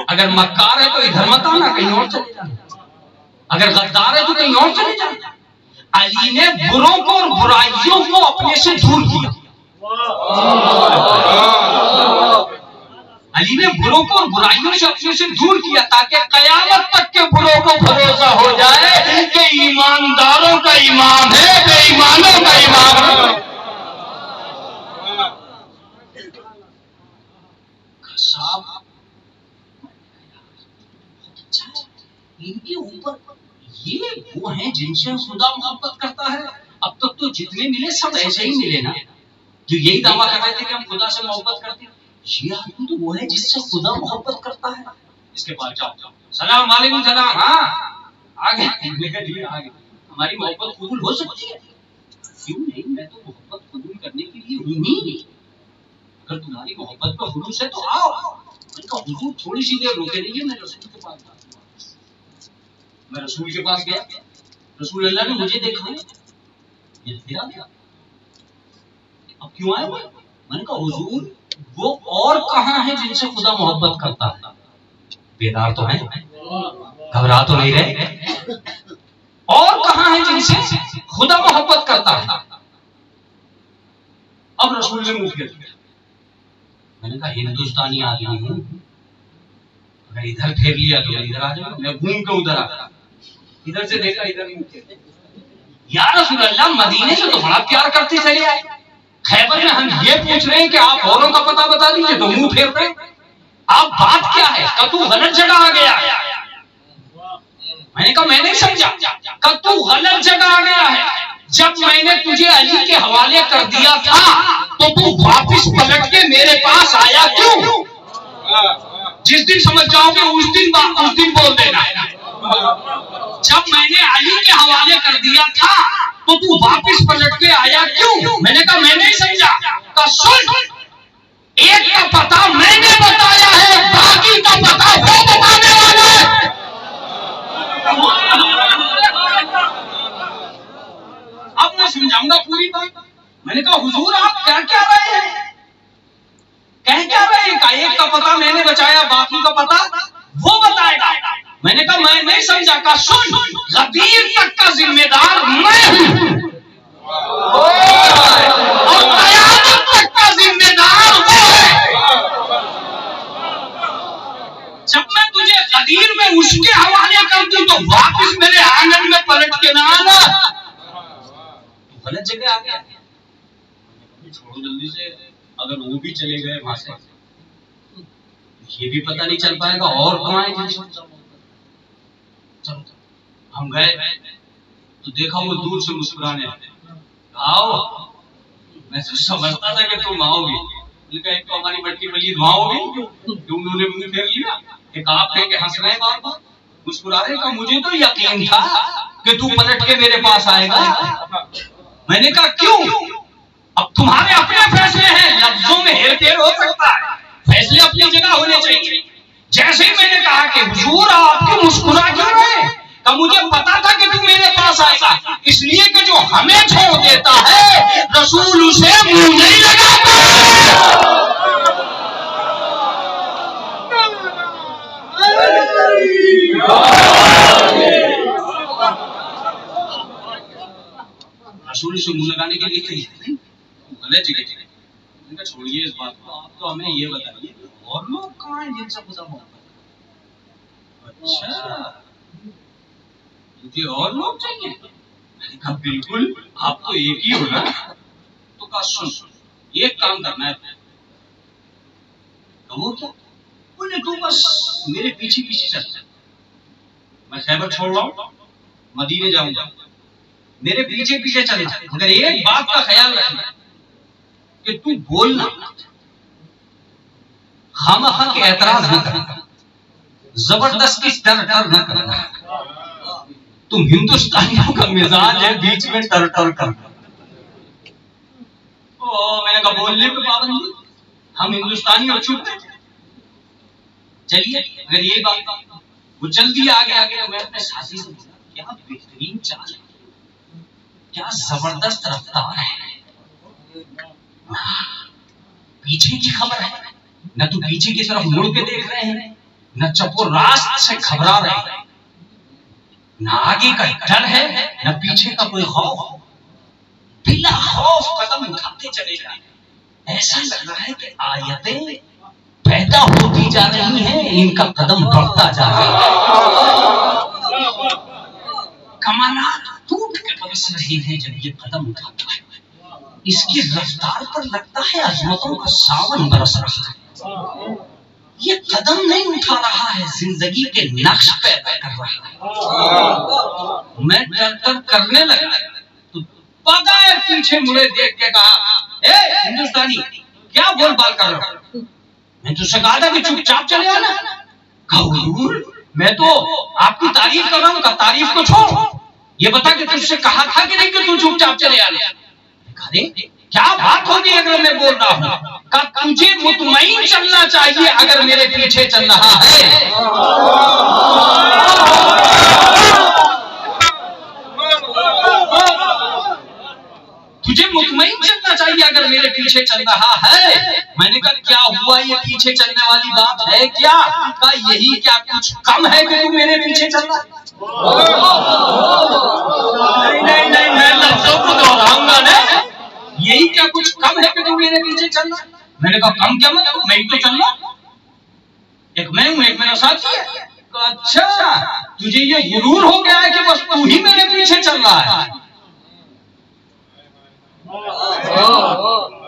S2: اگر مکار ہے تو ادھر مت آنا, کہیں اور چلے جانا. اگر غدار ہے تو کہیں اور چلے جانا. علی نے بروں کو اور برائیوں کو اپنے سے دور کیا. علی نے بروں کو اور برائیوں سے اپنے سے دور کیا تاکہ قیامت تک کے بروں کو بھروسہ ہو جائے کہ ایمانداروں کا امام ہے, بے ایمانوں کا امام ہے. ان کے اوپر یہ وہ ہیں جن سے خدا محبت کرتا ہے. اب تک تو جتنے ملے سب ایسے ہی ملے نا, جو یہی دعویٰ کر رہے تھے کہ ہم خدا سے محبت کرتے ہیں. یہ آدمی تو وہ ہے جس سے خدا محبت کرتا ہے. اس کے پاس جاؤ, سلام علیکم. سلام, ہاں آگے. ہماری محبت قبول ہو سکتی ہے؟ کیوں نہیں, میں تو محبت قبول کرنے کے لیے ہوں ہی. اگر تمہاری محبت کا خلوص ہے تو آؤ. حضور تھوڑی سی دیر روکے رہیے, میں رسول کے پاس گیا. رسول اللہ نے مجھے دیکھا, یہ پھر آ گیا. اب کیوں آئے وہ؟ میں نے کہا حضور وہ اور کہاں ہیں جن سے خدا محبت کرتا ہے؟ بیدار تو ہیں, گھبرا تو نہیں رہے. اور کہاں ہیں جن سے خدا محبت کرتا ہے؟ اب رسول نے منہ پھیر دیا. میں نے کہا ہندوستانی آدمی ہوں, اگر ادھر پھیر لیا تو ادھر آ جاؤ. میں گھوم کے ادھر آ گیا, ادھر سے دیکھا ادھر منہ پھیر دیا. یا رسول اللہ مدینے سے تو بڑا پیار کرتے چلے آئے, خیبر میں ہم یہ پوچھ رہے ہیں کہ آپ اوروں کا پتہ بتا دیجئے تو منہ پھیر رہے. آپ بات کیا ہے؟ کہ تو غلط جگہ آ گیا. میں نے کہا میں نہیں سمجھا. کہ تو غلط جگہ آ گیا ہے. جب میں نے تجھے علی کے حوالے کر دیا تھا تو تو واپس پلٹ کے میرے پاس آیا کیوں؟ جس دن سمجھ جاؤ گے اس دن بول دینا. جب میں نے علی کے حوالے کر دیا تھا تو تو واپس پلٹ کے آیا کیوں؟ میں نے کہا میں نہیں سمجھا. کہ سن, ایک کا پتہ میں نے بتایا ہے, باقی کا پتہ وہ بتانے والا ہے. اب میں سمجھاؤں گا پوری بات. میں نے کہا حضور آپ کیا کہہ رہے ہیں؟ کہہ کیا رہے ہیں؟ کہ ایک کا پتہ میں نے بچایا, باقی کا پتہ وہ بتائے گا. میں نے کہا میں نہیں سمجھا. کہ سن, غدیر تک کا ذمہ دار میں ہوں اور قیامت تک کا ذمہ دار وہ ہے. جب میں تجھے غدیر میں اس کے حوالے کر دوں تو واپس میرے آنگن میں پلٹ کے نہ آنا. تو غلط جگہ آ گیا. چھوڑو جلدی سے, اگر وہ بھی چلے گئے وہاں سے یہ بھی پتہ نہیں چل پائے گا اور کمائیں گے. چلو ہم گئے تو دیکھا وہ دور سے مسکرانے آؤ. میں سمجھتا تھا کہ تم آؤ گی. ایک تو ہماری بٹی بلی وہاں ہوگی جو انہوں نے منہ پھیر لیا, ایک آپ کہیں کہ ہنس رہے ہیں بار بار مسکرا رہے. کا مجھے تو یقین تھا کہ تو پلٹ کے میرے پاس آئے گا. میں نے کہا کیوں؟ اب تمہارے اپنے فیصلے ہیں, لفظوں میں ہیر پھیر ہو سکتا ہے, فیصلے اپنی جگہ ہونے چاہیے. جیسے ہی میں نے کہا کہ حضور آپ کی مسکرا کیوں رہے, کہ مجھے پتا تھا کہ تم میرے پاس آئے گا, اس لیے کہ جو ہمیں چھوڑ دیتا ہے رسول اسے منہ نہیں لگاتا. رسول سے منہ لگانے کے لیے غلط جگہ چھوڑیے اس بات کو. آپ تو ہمیں یہ بتائیے اور لوگ کہاں ہیں جن سے خدا محبت. اچھا مجھے اور لوگ چاہیے. میں نے کہا بالکل, آپ تو ایک ہی ہو نا. تو کہا سن, ایک کام کرنا ہے. وہ کیا؟ بولے تو بس میرے پیچھے پیچھے چل. میں خیبر چھوڑ رہا ہوں, مدینے جاؤں گا, میرے پیچھے پیچھے چلے. مگر ایک بات کا خیال رکھنا کہ تو بولنا, خامخواہ کے اعتراض نہ کرنا, زبردستی ٹر ٹر نہ کرنا. تم ہندوستانیوں کا مزاج ہے بیچ میں ٹر ٹر کرنا. میں نے کہا بولنے پہ پابندی, ہم ہندوستانی اور چھپ گئے. چلیے اگر یہ بات وہ جلدی آگے آگے تو میں اپنے ساتھی سے بولا کیا بہترین چال ہے, کیا زبردست رفتار ہے. پیچھے کی خبر ہے, نہ تو پیچھے کی طرف مڑ کے دیکھ رہے ہیں, نہ چپو راست سے گھبرا رہے ہیں, نہ آگے کا ڈر ہے نہ پیچھے کا کوئی خوف. بلا خوف قدم اٹھاتے چلے جائیں. ایسا لگ رہا ہے کہ آیتیں پیدا ہوتی جا رہی ہیں, ان کا قدم بڑھتا جا رہا ہے. کمانات ٹوٹ کے برس رہی ہیں جب یہ قدم اٹھاتا ہے. اس کی رفتار پر لگتا ہے عظمتوں کا ساون برس رہا ہے. یہ قدم نہیں اٹھا رہا ہے, زندگی کے نقش پیدا کر رہا ہے. میں ٹر ٹر کرنے لگا تو پتا ہے پیچھے مڑے دیکھ کے کہا اے ہندوستانی کیا بول بال کر رہا ہوں. میں تجھ سے کہا تھا کہ چپ چاپ چلے آنا. کہا حضور میں تو آپ کی تعریف کر رہا ہوں. کہا تعریف کو چھوڑ, یہ بتا کہ تجھ سے کہا تھا کہ نہیں کہ تو چپ چاپ چلے آنا. کیا بات ہوگی اگر میں بول رہا ہوں. کہا تجھے مطمئن چلنا چاہیے اگر میرے پیچھے چل رہا ہے. یہ اگر میرے پیچھے چل رہا ہے. میں نے کہا کیا ہوا یہ پیچھے چلنے والی بات ہے کیا؟ کہا یہی کیا کچھ کم ہے کہ تو میرے پیچھے چل رہا ہے؟ نہیں میں لفظوں کو دوہراؤں گا نا. یہی کیا کچھ کم ہے کہ تو میرے پیچھے چل رہا ہے؟ میں نے کہا کم کیا مطلب؟ میں ہی تو چل رہا ہوں. ایک میں ہوں ایک میرا ساتھی ہے. اچھا تجھے یہ غرور ہو گیا ہے کہ بس تو ہی میرے پیچھے چل رہا ہے.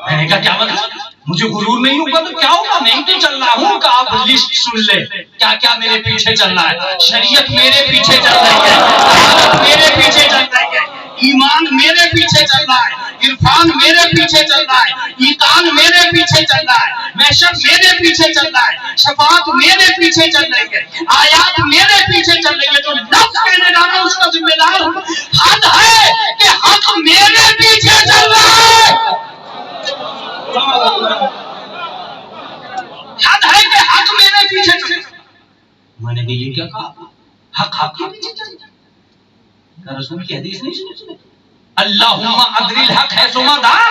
S2: میں نے کہا کیا مطلب؟ مجھے غرور نہیں ہوگا تو کیا ہوگا؟ میں ہی تو چل رہا ہوں. کہ آپ لسٹ سن لیں کیا کیا میرے پیچھے چل رہا ہے. شریعت میرے پیچھے چل رہی ہے, عدالت میرے پیچھے چل رہی ہے, ایمان میرے پیچھے چل رہا ہے, عرفان میرے پیچھے چل رہا ہے, ایقان میرے پیچھے چل رہا ہے, محشر میرے پیچھے چل رہا ہے, شفاعت میرے پیچھے چل رہی ہے, آیات میرے پیچھے چل رہی ہے. جو لفظ کہنے جانا اس کا ذمہ دار ہوں. حد ہے کہ حق میرے پیچھے چل رہا ہے. حد ہے کہ حق میرے پیچھے چل رہا ہے. میں نے یہ کیا کہا؟ حق آپ کے پیچھے چل رہا ہے. رسول کی حدیث نہیں سنی؟ اللہم ادری الحق ہے سما دار.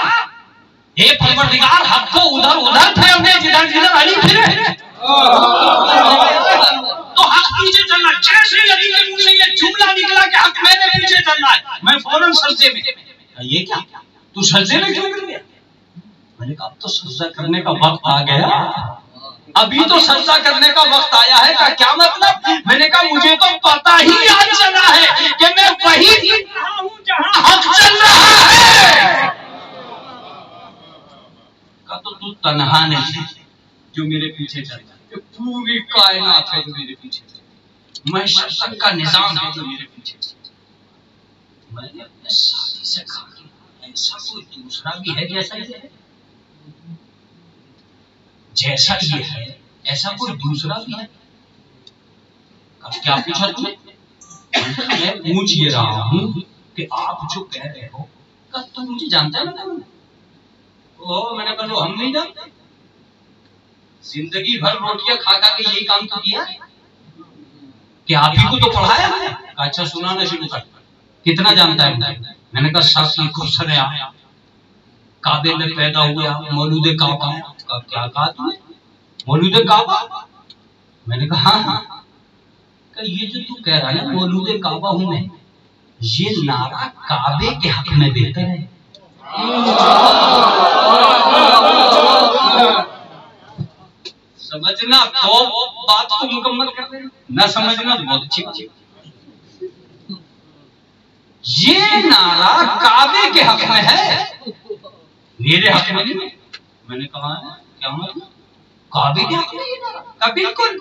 S2: اے پروردگار حق کو ادھر ادھر پھیرنے جدھر جدھر علی پھرے. تو حق پیچھے چلنا. جیسے علی کے منہ سے یہ جملہ نکلا کہ حق میرے پیچھے چلنا ہے, میں فوراً سجدے میں. یہ کیا تو سجدے میں کیوں گر گیا؟ میں نے کہا اب تو سجدہ کرنے کا وقت آ گیا. ابھی تو سجدہ کرنے کا وقت آیا ہے. کا کیا مطلب؟ میں نے کہا مجھے تو پتا ہی آج چلا ہے کہ میں وہی ہوں جہاں حق چل رہا ہے. کا تو تنہا نہیں جو میرے پیچھے چل رہا ہے, پوری کائنات ہے جو میرے پیچھے چل رہا ہے, معاشرت تک کا نظام ہے جو میرے پیچھے چل رہا ہے. میں نے اپنے ساتھی سے کہا کہ ایسا کوئی دوسرا بھی ہے جیسا یہ ہے, جیسا یہ ہے ایسا کوئی دوسرا بھی ہے. اب کیا پوچھا تم؟ میں پوچھ یہ رہا ہوں کہ آپ جو کہہ رہے ہو تم مجھے جانتا ہے نا؟ میں نے کہا ہم نہیں جانتے. زندگی بھر روٹیاں کھا کھا کے یہی کام تو کیا کہ آپ ہی کو تو پڑھایا. اچھا سنانا شروع کر. کتنا جانتا ہے؟ میں نے کہا ساتھی خسر ہے کعبے میں پیدا ہوئے آپ مولود کعبہ. کیا کہا تم نے؟ مولود کعبہ؟ میں نے کہا ہاں. کہ یہ جو تو کہہ رہا ہے مولود کعبہ ہوں میں, یہ نعرہ کعبے کے حق میں بہتر ہے. سمجھنا تو بات کو مکمل کر دیں, نہ سمجھنا تو بہت اچھی بات. یہ نعرہ کعبے کے حق میں ہے, میرے حق میں نہیں. میں نے کہا کیا مطلب؟ کعبے کے حق میں یہ نعرہ؟ بالکل.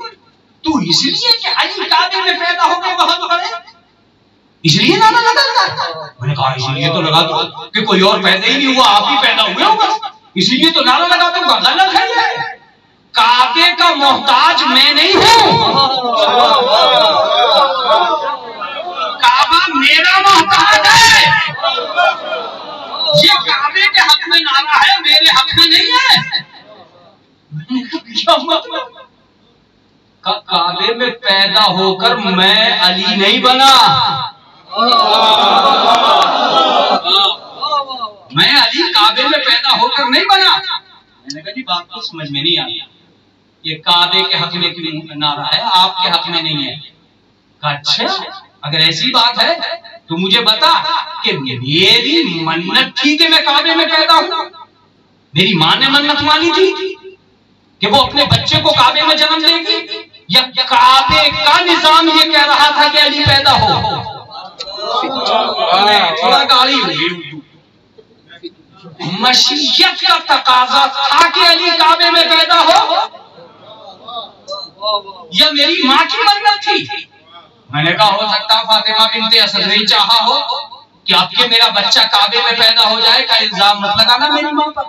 S2: تو اس لیے کہ علی کعبے میں پیدا ہو گئے وہاں تو کرے اس لیے نعرہ لگاتا ہے. میں نے کہا اس لیے تو لگا دو کہ کوئی اور پیدا ہی نہیں ہوا, آپ ہی پیدا ہوئے ہو بس, اس لیے تو نعرہ لگاتا ہوں. غلط ہے یہ. کعبے کا محتاج میں نہیں ہوں, کعبہ میرا محتاج ہے. یہ کعبے کے حق میں نعرہ ہے, میرے حق میں نہیں ہے. کیا مطلب؟ کعبے میں پیدا ہو کر میں علی نہیں بنا, میں علی کعبے میں پیدا ہو کر نہیں بنا. میں نے کہا جی بات تو سمجھ میں نہیں آئی. یہ کعبے کے حق میں کیوں نعرہ ہے, آپ کے حق میں نہیں ہے. اچھا اگر ایسی بات ہے تو مجھے بتا کہ میری منت تھی کہ میں کعبے میں پیدا ہوں. میری ماں نے منت مانی تھی کہ وہ اپنے بچے کو کعبے میں جنم دے گی, یا کعبے کا نظام یہ کہہ رہا تھا کہ علی پیدا ہو؟ تھوڑا گالی ہوئی. مشیت کا تقاضا تھا کہ علی کعبے میں پیدا ہو, یا میری ماں کی منت تھی؟ میں نے کہا ہو سکتا فاطمہ بنت اسد نے چاہا ہو کہ اب کہ میرا بچہ کعبے میں پیدا ہو جائے, کا الزام مت لگانا میری ماں پر.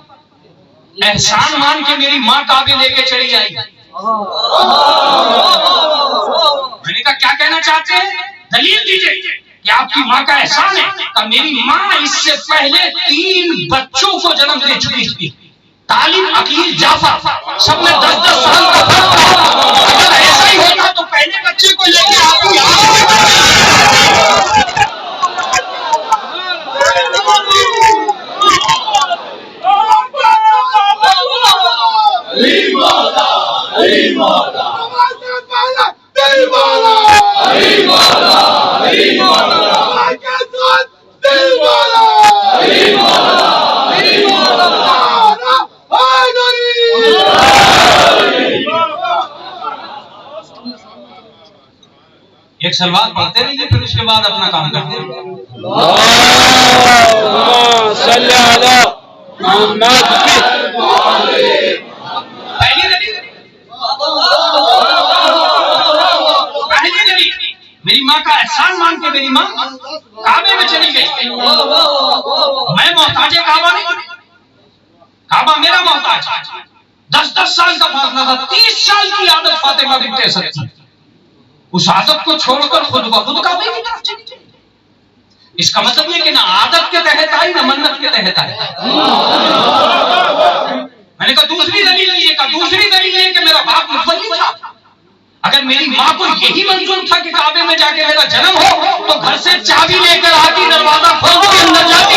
S2: احسان مان کے میری ماں کعبے لے کے چلی آئی. میں نے کہا کیا کہنا چاہتے ہیں, دلیل دیجئے کہ آپ کی ماں کا احسان ہے. کہ میری ماں اس سے پہلے 3 بچوں کو جنم دے چکی تھی. طالب, عقیل, جعفر, سب میں 10-10 سال کا فرق تھا. اگر ایسا ہی ہوتا تو پہلے بچے کو لے کے آپ کی ایک سلوات پڑھتے رہیے پھر اس کے بعد اپنا کام کرتے رہیے. میری ماں کا احسان مان کے میری ماں کعبے میں چلی گئی. میں محتاج کعبہ نہیں، کعبہ میرا محتاج. 10 سال کا فاصلہ تھا. 30 سال کی عادت فاطمہ بنت اسد کی. اس عادت کو چھوڑ کر خود بخود کعبے کی طرف چلی گئی. اس کا مطلب یہ کہ نہ عادت کے تحت آئی نہ منت کے تحت آئی. میں نے کہا دوسری دلیل یہ کہ میرا باپ متولی تھا. اگر میری ماں کو یہی منظور تھا کہ کعبے میں جا کے میرا جنم ہو تو گھر سے چابی لے کر آتی، دروازہ کھول کے اندر جاتی.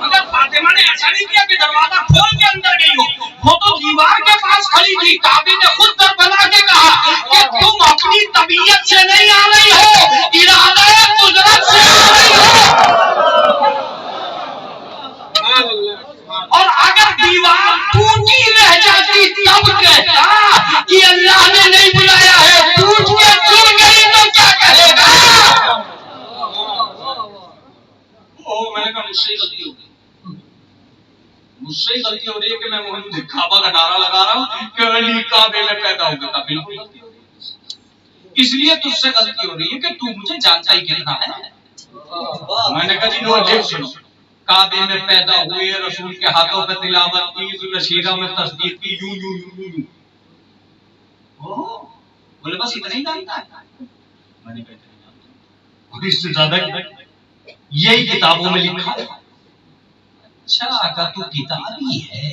S2: مگر فاطمہ نے ایسا نہیں کیا کہ دروازہ کھول کے اندر گئی ہو. وہ تو دیوار کے پاس کھڑی تھی. کعبے نے خود در بنا کے کہا کہ تم اپنی طبیعت سے نہیں آ رہی ہو، ارادہ قدرت سے آ رہی ہو. اور اگر دیوار ٹوٹی رہ جاتی تب کہتا کہ اللہ نے نہیں بلایا ہے. ٹوٹ کے گر گئی تو کیا کہے گا؟ میں نے کہا مجھ سے غلطی ہو رہی ہے کہ میں محمد کعبہ کا نعرہ لگا رہا ہوں کہ علی کعبے میں پیدا ہو گیا. بالکل غلطی ہو رہی ہے. اس لیے تجھ سے غلطی ہو رہی ہے کہ تو مجھے جانتا ہی کتنا ہے. میں نے کہا جی نو دیکھ سنو. کعبے میں پیدا ہوئے، رسول کے ہاتھوں پہ تلاوت کی، ذوالشیرہ میں تصدیق کی، یوں یوں یوں یوں. بولے بس اتنا ہی جانتا ہے. میں نے کہا اتنا ہی جانتا ہوں. اور اس سے زیادہ یہی کتابوں میں لکھا ہے. اچھا آقا تو کتابی ہے.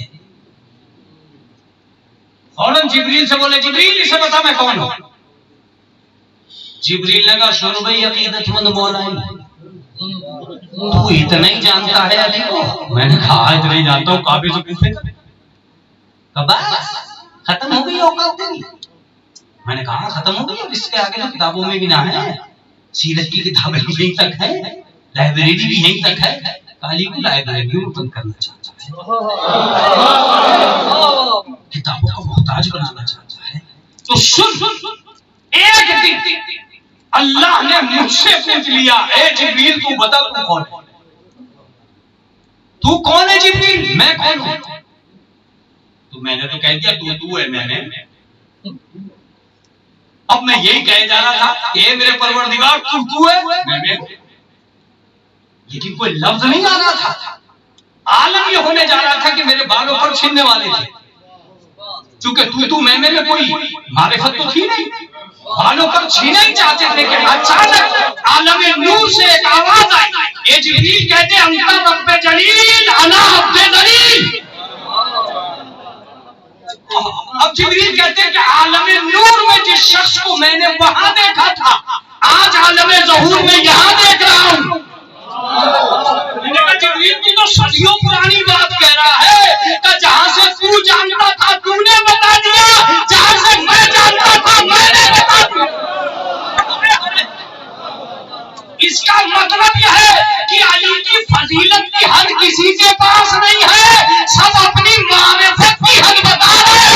S2: فوراً جبریل سے بولے جبریل اسے بتا میں کون ہوں. جبریل نے کہا سن بھائی عقیدت مند مولا ہے، تو اتنا ہی جانتا ہے علی کو. میں نے کہا اتنا ہی جانتا ہوں. کعبے سے پوچھے گا بس ختم ہو گئی اوقات تیری. میں نے کہا ختم ہو گئی. اب اس کے آگے کتابوں میں بھی نہ ہے. سیرت کی کتابیں بھی یہیں تک ہے، لائبریری بھی یہیں تک ہے. علی کو لائبریری اوپن کرنا چاہتا ہے، کتابوں کا محتاج بنانا چاہتا ہے. تو سن، ایک دن اللہ نے مجھ سے پوچھ لیا اے جبریل تو بتا تو کون ہے. تو کون ہے جبریل؟ میں کون ہوں؟ تو میں نے تو کہہ دیا تو ہے. میں نے اب میں یہی کہہ جا رہا تھا کہ میرے پروردگار تو ہے. میں لیکن کوئی لفظ نہیں آ رہا تھا. عالم یہ ہونے جا رہا تھا کہ میرے بالوں پر چھیننے والے تھے. چونکہ تو میں کوئی معرفت تو تھی نہیں، بالوں پر چھینا ہی چاہتے تھے کہ اچانک عالم نور سے ایک آواز آئی. اے جبریل کہتے انت رب جلیل انا عبد ذلیل. اب جبریل کہتے کہ عالم نور میں جس شخص کو میں نے وہاں دیکھا تھا آج عالم ظہور میں یہاں دیکھ رہا ہوں. میں نے کہا جبریل کی تو صدیوں پرانی بات کہہ رہا ہے کہ جہاں سے تو جانتا تھا تو نے بتا دیا، جہاں سے میں جانتا تھا میں نے بتا دیا. اس کا مطلب یہ ہے کہ علی کی فضیلت کی حد کسی کے پاس نہیں ہے، سب اپنی معرفت کی حد بتا رہے ہیں.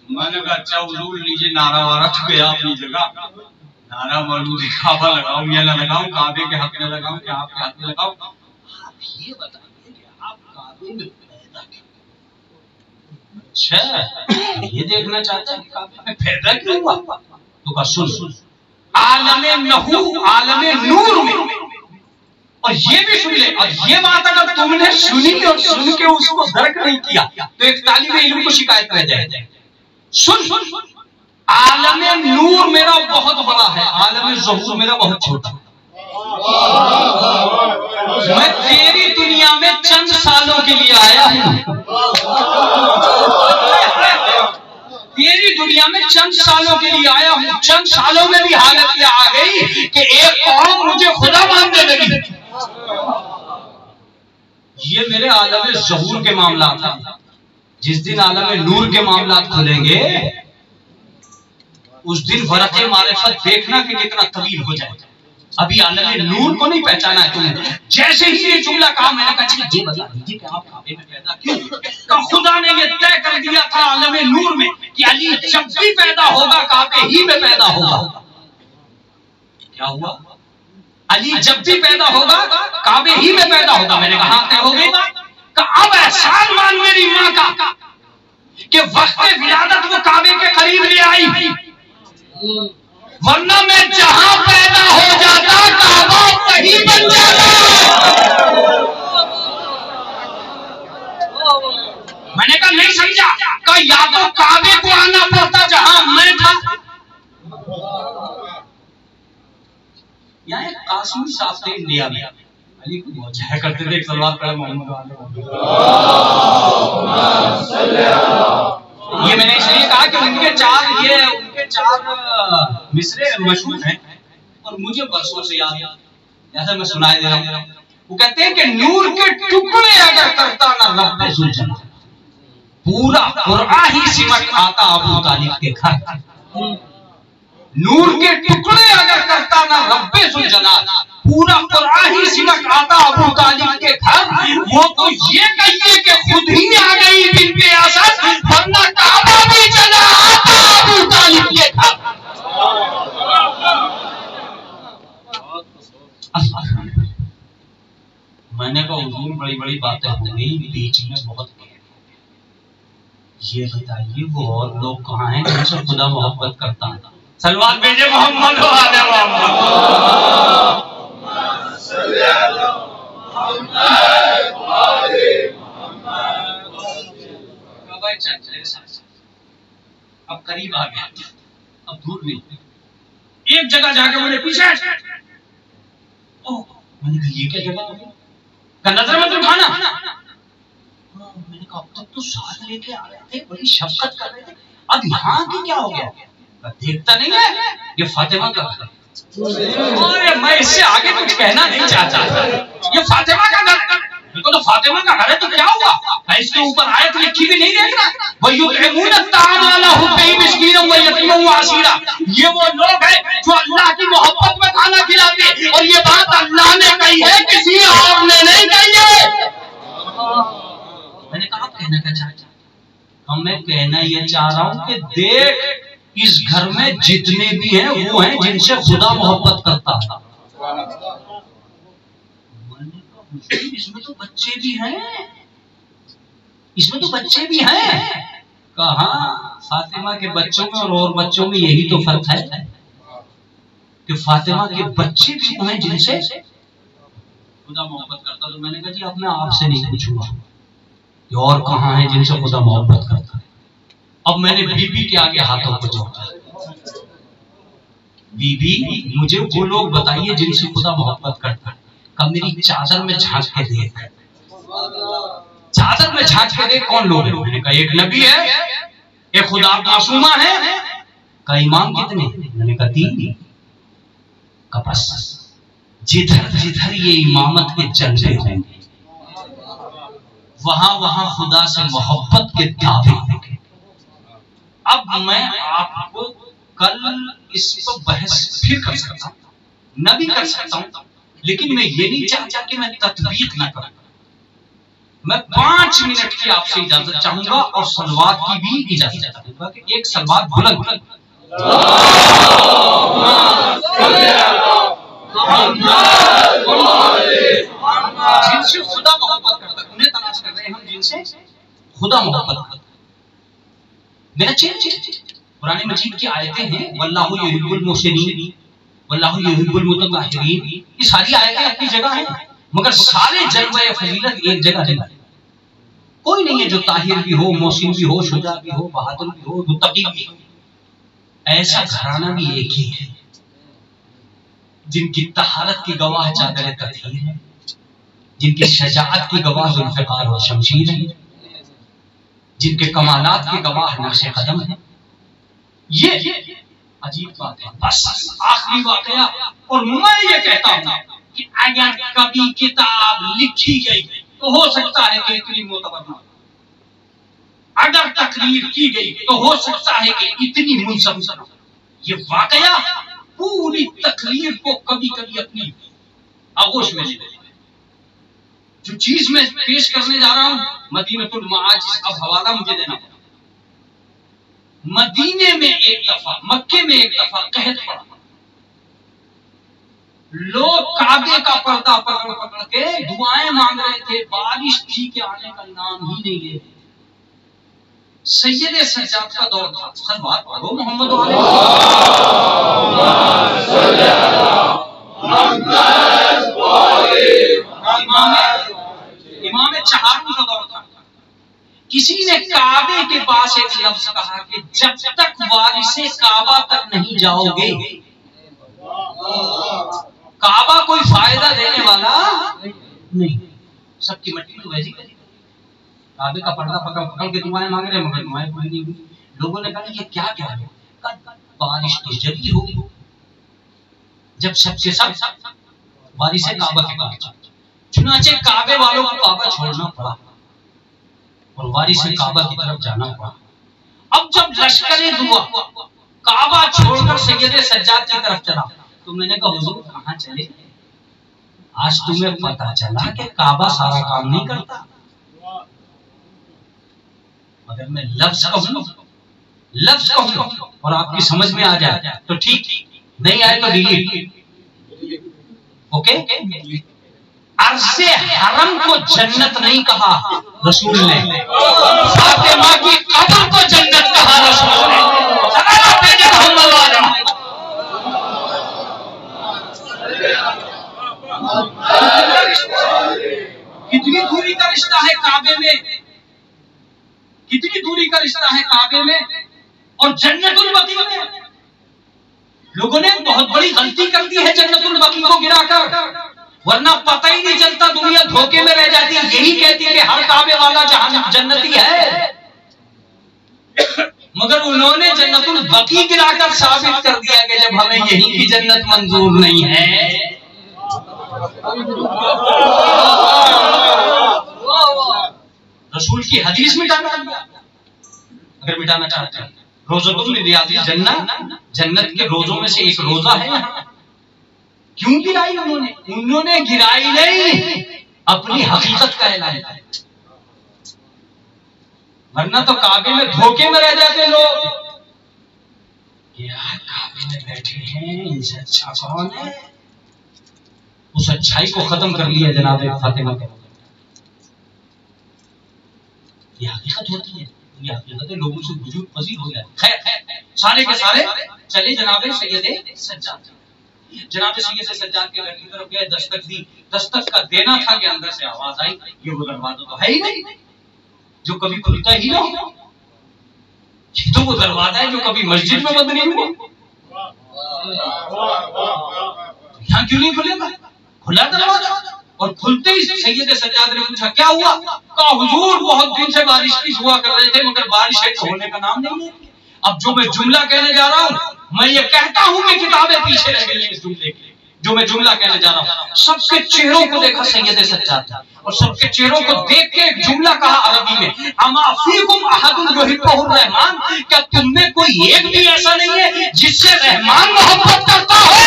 S2: میں نے کہا اچھا حضور لیجیے نعرہ وارہ تو گیا اپنی جگہ. نعرہ مولود کعبہ لگاؤں یا نہ لگاؤں، کعبے کے حق میں لگاؤں کہ آپ کے حق میں لگاؤں. آپ یہ بتائیے کہ آپ کعبے میں پیدا کیوں؟ اچھا یہ دیکھنا چاہتا ہے کہ کعبے میں پیدا کیوں ہوا؟ تو کہا سن، عالم نحو عالم نور میں. اور یہ بھی سن لے، اور یہ بات اگر تم نے سنی اور سن کے اس کو درک نہیں کیا تو ایک طالب علم کو شکایت رہ جائے. سن، عالم نور میرا بہت بڑا ہے، عالم ظہور میرا بہت چھوٹا. میں تیری دنیا میں چند سالوں کے لیے آیا ہوں، تیری دنیا میں چند سالوں کے لیے آیا ہوں، چند سالوں میں بھی حالت یہ آ گئی کہ ایک قوم مجھے خدا ماننے لگی۔ یہ میرے عالم ظہور کے معاملات ہیں۔ جس دن عالم نور کے معاملات کھلیں گے اس دن ورق معرفت دیکھنا کہ کتنا طویل ہو جائے گا۔ ابھی عالم نور کو نہیں پہچانا ہے تم نے۔ جیسے ہی یہ جملہ کہا میں نے کہا یہ بتا دیجیے کہ آپ کعبے میں پیدا کیوں؟ کہ خدا نے یہ طے کر دیا تھا عالم نور میں کہ علی جب بھی پیدا ہوگا کعبے ہی میں پیدا ہوگا۔ کیا ہوا؟ علی جب بھی پیدا ہوگا کعبے ہی میں پیدا ہوگا۔ میں نے کہا طے ہو گئی کہ اب احسان مان میری ماں کا کہ وقت ولادت وہ کعبے کے قریب لے آئی، ورنہ میں جہاں پیدا ہو جاتا کعبہ وہی بن جاتا۔ میں نے کہا نہیں سمجھا، کہ یا تو کعبے کو آنا پڑتا جہاں میں تھا، یا ایک قاسمی صاحب تھے انڈیا میں، علی کو بہت چاہا کرتے تھے، ایک سلوات پڑھے محمد والے۔ یہ میں نے اس لیے کہا کہ ان کے چار مصرے مشہور ہیں اور مجھے برسوں سے یاد ہے، جیسا میں سنائے دے رہا ہوں۔ وہ کہتے ہیں کہ نور کے ٹکڑے اگر کرتا نہ رب ذوالجلال، پورا قرآن ہی سمٹ آتا ابو طالب کے گھر۔ نور کے ٹکڑے اگر کرتا نہ رب ذوالجلال، پورا قرآن ہی سمٹ آتا ابو طالب کے گھر۔ وہ تو یہ کہیے کہ خود ہی آ گئی بنت اسد، ورنہ کعبہ بھی چلا آتا ابو طالب کے گھر۔ میں نے کہا حضور بڑی بڑی باتیں ہو گئی، بیچ میں بہت یہ بتائیے وہ اور لوگ کہاں ہیں جن سے خدا محبت کرتا ہے؟ سلوات بھیجے محمد و آل محمد۔ اب قریب آ گیا، اب دور نہیں۔ ایک جگہ جا کے مجھے پیچھے میں نے کہا یہ کیا جگہ ہوگی؟ کہ نظر مت اٹھانا۔ میں نے کہا اب تک تو ساتھ لے کے آ رہے تھے، بڑی شفقت کر رہے تھے، اب یہاں کی کیا ہو گیا؟ دیکھتا نہیں ہے یہ فاطمہ کا گھر ہے۔ میں اس سے آگے کچھ کہنا نہیں چاہتا، یہ فاطمہ کا گھر ہے۔ بالکل تو فاطمہ کا گھر ہے تو کیا ہوا؟ اس کے اوپر آیت لکھی بھی نہیں دیکھ رہا، وَيُطْعِمُونَ الطَّعَامَ عَلَىٰ حُبِّهِ مِسْكِينًا وَيَتِيمًا وَأَسِيرًا۔ یہ وہ لوگ ہیں جو اللہ کی محبت میں کھانا کھلاتے، اور یہ بات اللہ نے کہی ہے، کسی اور نے نہیں کہی ہے۔ میں نے کہا آپ کہنا کیا چاہتے ہیں؟ میں کہنا یہ چاہ رہا ہوں کہ دیکھ اس گھر میں جتنے بھی ہیں وہ ہیں جن سے خدا محبت کرتا ہے۔ اس میں تو بچے بھی ہیں، اس میں تو بچے بھی ہیں۔ کہاں فاطمہ کے بچوں میں اور بچوں میں یہی تو فرق ہے کہ فاطمہ کے بچے بھی ہیں جن سے خدا محبت کرتا۔ تو میں نے کہا جی اب میں آپ سے نہیں پوچھوں گا کہ اور کہاں ہیں جن سے خدا محبت کرتا ہے۔ اب میں نے بی بی کے آگے ہاتھوں کو جوڑا، بی بی مجھے وہ لوگ بتائیے جن سے خدا محبت کرتا ہے۔ کہ میری چادر میں جھانک کے دیکھ، چادر میں جھانک کے دیکھ کون لوگ ہیں؟ میں نے کہا ایک نبی ہے، ایک خدا معصومہ ہے۔ کہ امام کتنے؟ میں نے کہا 3۔ کہ بس جدھر جدھر یہ امامت کے جلوے ہوں گے وہاں وہاں خدا سے محبت کے دعوے ہوں گے۔ اب میں آپ کو کل اس پر بحث پھر کر سکتا ہوں، نہ بھی کر سکتا ہوں، لیکن میں یہ نہیں چاہتا کہ میں تطبیق نہ کروں۔ میں 5 منٹ کی آپ سے اجازت چاہوں گا اور صلوات کی بھی اجازت چاہوں گا کہ ایک صلوات بلند جن سے خدا محبت کرتا ہے، انہیں تلاش کر رہے ہیں ہم جن سے خدا محبت کرتا ہے۔ میرا قرآن مجید کی آیتیں ہیں، واللہ یحب المحسنین واللہ یحب المتطہرین، یہ ساری آیتیں اپنی جگہ ہیں، مگر سارے جلوہ فضیلت ایک جگہ نہیں۔ کوئی نہیں ہے جو طاہر بھی ہو، محسن بھی ہو، شجاع بھی ہو، بہادر بھی ہو، متقی بھی ہو۔ ایسا گھرانہ بھی ایک ہی ہے جن کی طہارت کی گواہ چادر تطہیر ہے، جن کی شجاعت کی گواہ ذوالفقار اور شمشیر ہے، جن کے کمالات کی گواہ نقش قدم ہے، یہ عجیب بات ہے. بس آخری واقعہ. اور میں یہ کہتا ہوں کہ اگر کبھی کتاب لکھی گئی تو ہو سکتا ہے کہ اتنی معتبر نہ ہو. اگر تقریر کی گئی تو ہو سکتا ہے کہ اتنی منصف نہ ہو. یہ واقعہ پوری تقریر کو کبھی کبھی اپنی آغوش میں لے لے. جو چیز میں پیش کرنے جا رہا ہوں مدینۃ المعاجز، اب حوالہ مجھے دینا پڑا. مدینے میں ایک دفعہ، مکے میں ایک دفعہ قحط پڑا. لوگ کعبے کا پردہ پکڑ پکڑ کے دعائیں مانگ رہے تھے، بارش تھی کہ آنے کا نام ہی نہیں لے. سید سجاد کا دور تھا. سر بات پڑھو محمد امام چہاروں کا دور تھا. کسی نے کعبے کے پاس ایک لفظ کہا کہ جب تک وارث کعبہ تک نہیں جاؤ گے کعبہ کوئی فائدہ دینے والا نہیں. سب کی مٹی تو ویسی کری. کعبے کا پردہ پکڑ پکڑ کے دعائیں مانگ رہے مگر دعائیں کوئی نہیں ہوئی. لوگوں نے کہا یہ کیا ہے؟ بارش تو جبھی ہوگی جب سب کے سب وارث کعبہ کے پاس. چنانچہ کعبے والوں کو کعبہ چھوڑنا پڑا اور وارث کعبہ کی طرف جانا پڑا. اب جب لشکر دعا کعبہ چھوڑ کر سید سجاد کی طرف چلا تو میں نے کہا حضور کہاں چلے؟ آج تمہیں پتا چلا کہ کعبہ سارا کام نہیں کرتا. اگر میں لفظ کہوں اور آپ کی سمجھ میں آ جائے تو ٹھیک، نہیں آئے تو ڈیلیٹ. اوکے. عرض حرم کو جنت نہیں کہا رسول نے، فاطمہ کی قبر کو جنت کہا رسول نے. کتنی دوری کا رشتہ ہے کعبے میں، کتنی دوری کا رشتہ ہے کعبے میں اور جنت البقیع میں. لوگوں نے بہت بڑی غلطی کر دی ہے جنت البقیع کو گرا کر، ورنہ پتہ ہی نہیں چلتا، دنیا دھوکے میں رہ جاتی ہے. یہی کہتی ہے کہ ہر کعبے والا جہاں جنتی ہے، مگر انہوں نے جنت البقیع گرا کر ثابت کر دیا کہ جب ہمیں یہی کی جنت منظور نہیں ہے. رسول کی حدیث مٹانا اگر مٹانا چاہتے ہیں. روزہ ریاض الجنہ جنت کے روزوں میں سے ایک روزہ ہے. کیوں گرائی انہوں نے گرائی نہیں، اپنی حقیقت کا اعلان کیا. ورنہ تو کعبے میں دھوکے میں رہ جاتے لوگ. یار کعبے میں بیٹھے ہیں، ان سے اچھا کون ہے؟ اس اچھائی کو ختم کر لیا جناب فاطمہ کے. یہ حقیقت ہوتی ہے، یہ حقیقت لوگوں سے وجود پذیر ہو جائے. خیر سارے کے سارے چلے جناب سید سجاد. جناب سید سجاد کے گھر کی طرف گئے، دستک دی. دستک کا دینا تھا کہ اندر سے آواز آئی، یہ وہ دروازہ تو ہے ہی نہیں جو کبھی کھلتا ہی نہ ہو. یہ تو وہ دروازہ ہے جو کبھی مسجد میں بند نہیں ہوا. یہاں کیوں نہیں کھلے گا؟ کھلا دروازہ. اور کھلتے ہی سید سجاد نے پوچھا کیا ہوا؟ کہا حضور بہت دن سے بارش کی دعا کر رہے تھے مگر بارش کے ہونے کا نام نہیں ہے. اب جو میں جملہ کہنے جا رہا ہوں، میں یہ کہتا ہوں کہ کتابیں پیچھے رہ گئی ہیں اس جملے کے. جو میں جملہ کہنے جا رہا ہوں، سب کے چہروں کو دیکھا سید سجاد اور سب کے چہروں کو دیکھ کے ایک جملہ کہا عربی میں، اما فیکم احد یحبہ الرحمن، کیا تم میں کوئی ایک بھی ایسا نہیں ہے جس سے رحمان محبت کرتا ہو؟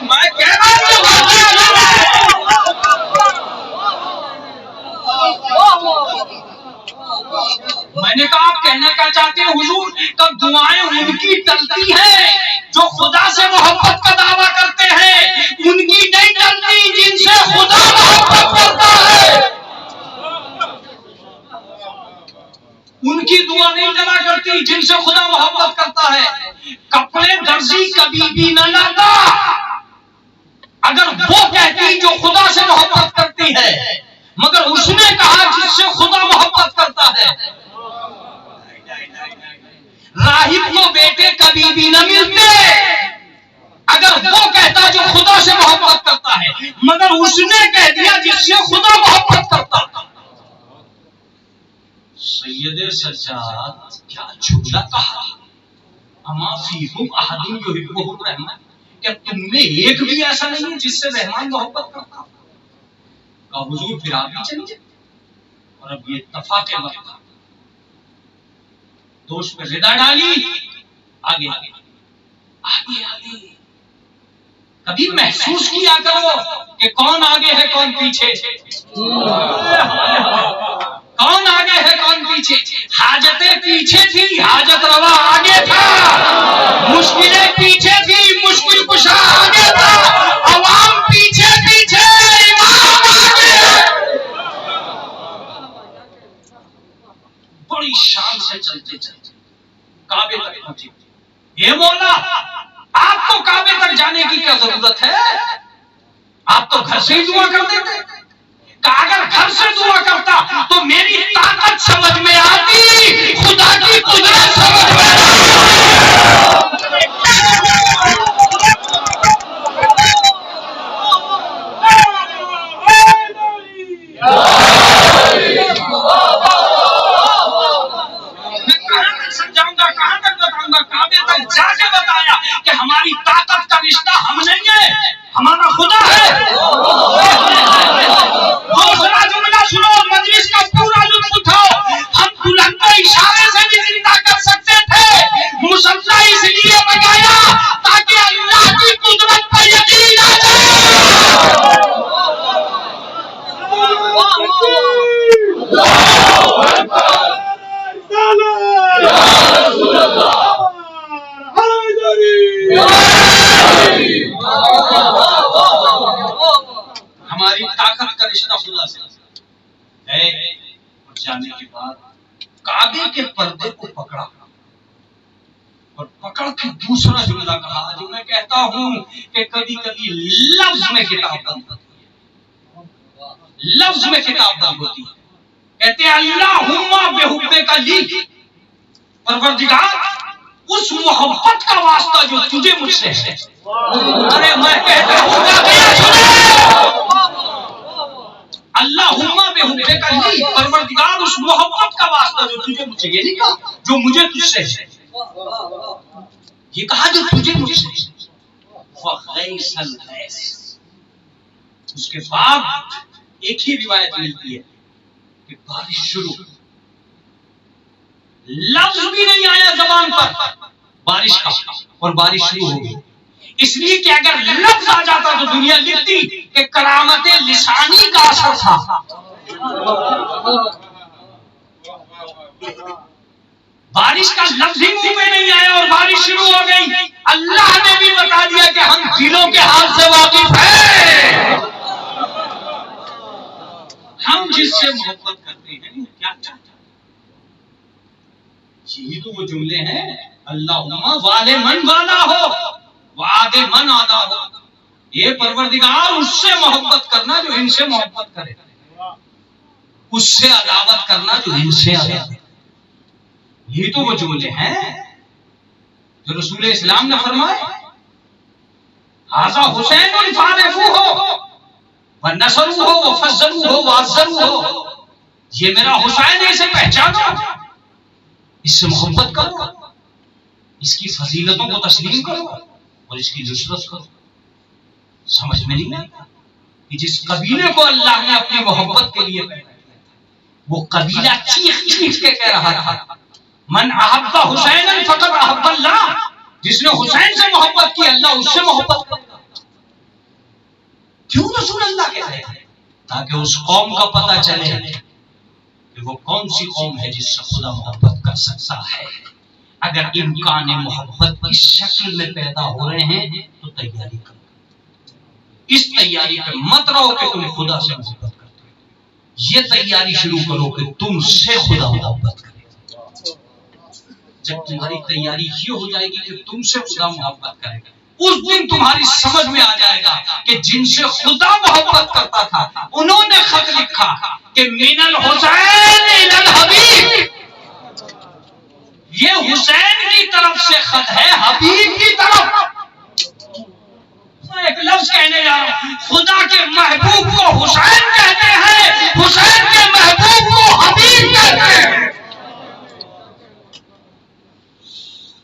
S2: میں کہہ رہا ہوں میں نے کہا آپ کہنا کیا چاہتے ہیں حضور؟ کب دعائیں ان کی ٹلتی ہیں جو خدا سے محبت کا دعویٰ کرتے ہیں، ان کی نہیں ٹلتی جن سے خدا محبت کرتا ہے. ان کی دعا نہیں ٹلا کرتی جن سے خدا محبت کرتا ہے. کپڑے درزی کبھی بھی نہ لاتا اگر وہ کہتی جو خدا سے محبت کرتی ہے، مگر اس نے کہا جس سے خدا محبت کرتا ہے. راہب کو بیٹے کبھی بھی نہ ملتے اگر وہ کہتا جو خدا سے محبت کرتا ہے، مگر اس نے کہہ دیا جس سے خدا محبت کرتا ہے. سید سجاد کیا جملہ کہا، اما فیکم احد یحبہ الرحمن، کیا تم میں ایک بھی ایسا نہیں ہے جس سے رحمان محبت کرتا ہو؟ کہا حضور پھر آپ ہی چلیے، اور اب یہ اتفاق وقت تھا، تو اس پہ ردا ڈالی، آگے آگے آگے آگے، کبھی محسوس کیا کرو کہ کون آگے ہے کون پیچھے، کون آگے ہے کون پیچھے، حاجتیں پیچھے تھی حاجت روا آگے تھا، مشکلیں پیچھے تھی مشکل کشا آگے تھا، عوام پیچھے پیچھے امام آگے، بڑی شان سے چلتے چلتے کعبے تک پہنچے۔ یہ مولا آپ کو کعبے تک جانے کی کیا ضرورت ہے، آپ تو گھر سے ہی دعا کر دیتے، کہ اگر گھر سے دعا کرتا تو میری طاقت سمجھ میں آتی، خدا کی قدرت سمجھ میں آتی۔ ہماری طاقت کا رشتہ ہم نہیں ہے، ہمارا خدا ہے۔ دوسرا جملہ سنو، مجلس کا پورا لطف اٹھاؤ، ہم دلہن کو اشارے سے بھی زندہ کر سکتے تھے، مسلح اس لیے بنایا تاکہ اللہ کی قدرت پر یقین آ جائے۔ ہماری طاقت کا رشتہ خدا سے ہے۔ اور جانے کے بعد کعبے کے پردے کو پکڑا اور پکڑ کے دوسرا جملہ کہا جو میں کہتا ہوں کہ کبھی کبھی لفظ میں کتاب بند ہوتی ہے، لفظ میں کتاب بند ہوتی ہے۔ کہتے ہیں اللہم بحبک لی، پروردگار اس محبت کا واسطہ جو تجھے مجھ سے ہے۔ ارے میں کہتا ہوں اللہم بحبک لی، پروردگار اس محبت کا واسطہ جو تجھے مجھ سے، یہ نہیں کہا جو مجھے تجھ سے ہے، یہ کہا جو تجھے مجھ سے ہے۔ فغیث الغیث، اس کے بعد ایک ہی روایت ملتی ہے کہ بارش شروع، لفظ بھی نہیں آیا زبان پر بارش کا، اور بارش شروع ہو گئی، اس لیے کہ اگر لفظ آ جاتا تو دنیا لکھتی کہ کرامت لسانی کا اثر تھا۔ بارش کا لفظ ہی منہ میں نہیں آیا اور بارش شروع ہو گئی، اللہ نے بھی بتا دیا کہ ہم دلوں کے حال سے واقف ہیں، ہم جس سے محبت کرتے ہیں کیا چاہتے ہیں۔ یہی تو وہ جملے ہیں، اللہم والے من والا ہو وعد من آدھا ہو، یہ پروردگار اس سے محبت کرنا جو ان سے محبت کرے، اس سے عداوت کرنا جو ان سے عداوت۔ یہ تو وہ جملے ہیں جو رسول اسلام نے فرمائے، ھذا حسین فارفوہ ونصروہ وفضلوہ وعزروہ، یہ میرا حسین ہے، اسے پہچانو، اس سے محبت کرو، اس کی فضیلتوں کو تسلیم کرو اور اس کی نصرت کرو۔ سمجھ میں نہیں آتا کہ جس قبیلے کو اللہ نے اپنی محبت کے لیے پیدا کیا وہ قبیلہ چیخ چیخ کے کہہ رہا تھا من احب حسین فقط احب اللہ، جس نے حسین سے محبت کی اللہ اس سے محبت کرتا۔ کیوں رسول اللہ کہہ رہے ہیں؟ تاکہ اس قوم کا پتہ چلے کہ وہ کون سی قوم ہے جس سے خدا محبت کر سکتا ہے۔ اگر امکان محبت اس شکل میں پیدا ہو رہے ہیں تو تیاری کرو، اس تیاری پہ مت رہو کہ تم خدا سے محبت کرتے ہو، یہ تیاری شروع کرو کہ تم سے خدا محبت کرے۔ جب تمہاری تیاری یہ ہو جائے گی کہ تم سے خدا محبت کرے گا، اس دن تمہاری سمجھ میں آ جائے گا کہ جن سے خدا محبت کرتا تھا انہوں نے خط لکھا کہ من الحسین الی الحبیب، یہ حسین کی طرف سے خط ہے حبیب کی طرف۔ ایک لفظ کہنے جا رہا ہوں، خدا کے محبوب کو حسین کہتے ہیں، حسین کے محبوب کو حبیب کہتے ہیں۔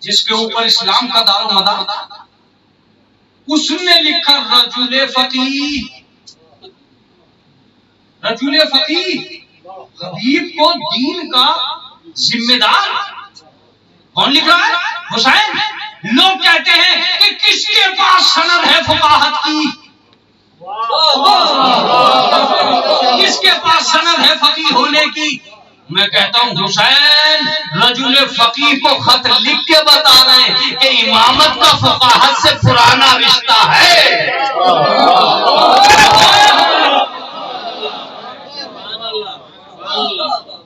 S2: جس کے اوپر اسلام کا دار و مدار تھا، اس نے لکھا رجل فقیہ، رجل فقیہ، حبیب کو دین کا ذمہ دار کون لکھ رہا ہے؟ حسین۔ لوگ کہتے ہیں کہ کس کے پاس سند ہے فقاہت کی، کس کے پاس سند ہے فقیہ ہونے کی؟ میں کہتا ہوں حسین رجل فقیہ کو خط لکھ کے بتا رہے ہیں کہ امامت کا فقاہت سے پرانا رشتہ ہے۔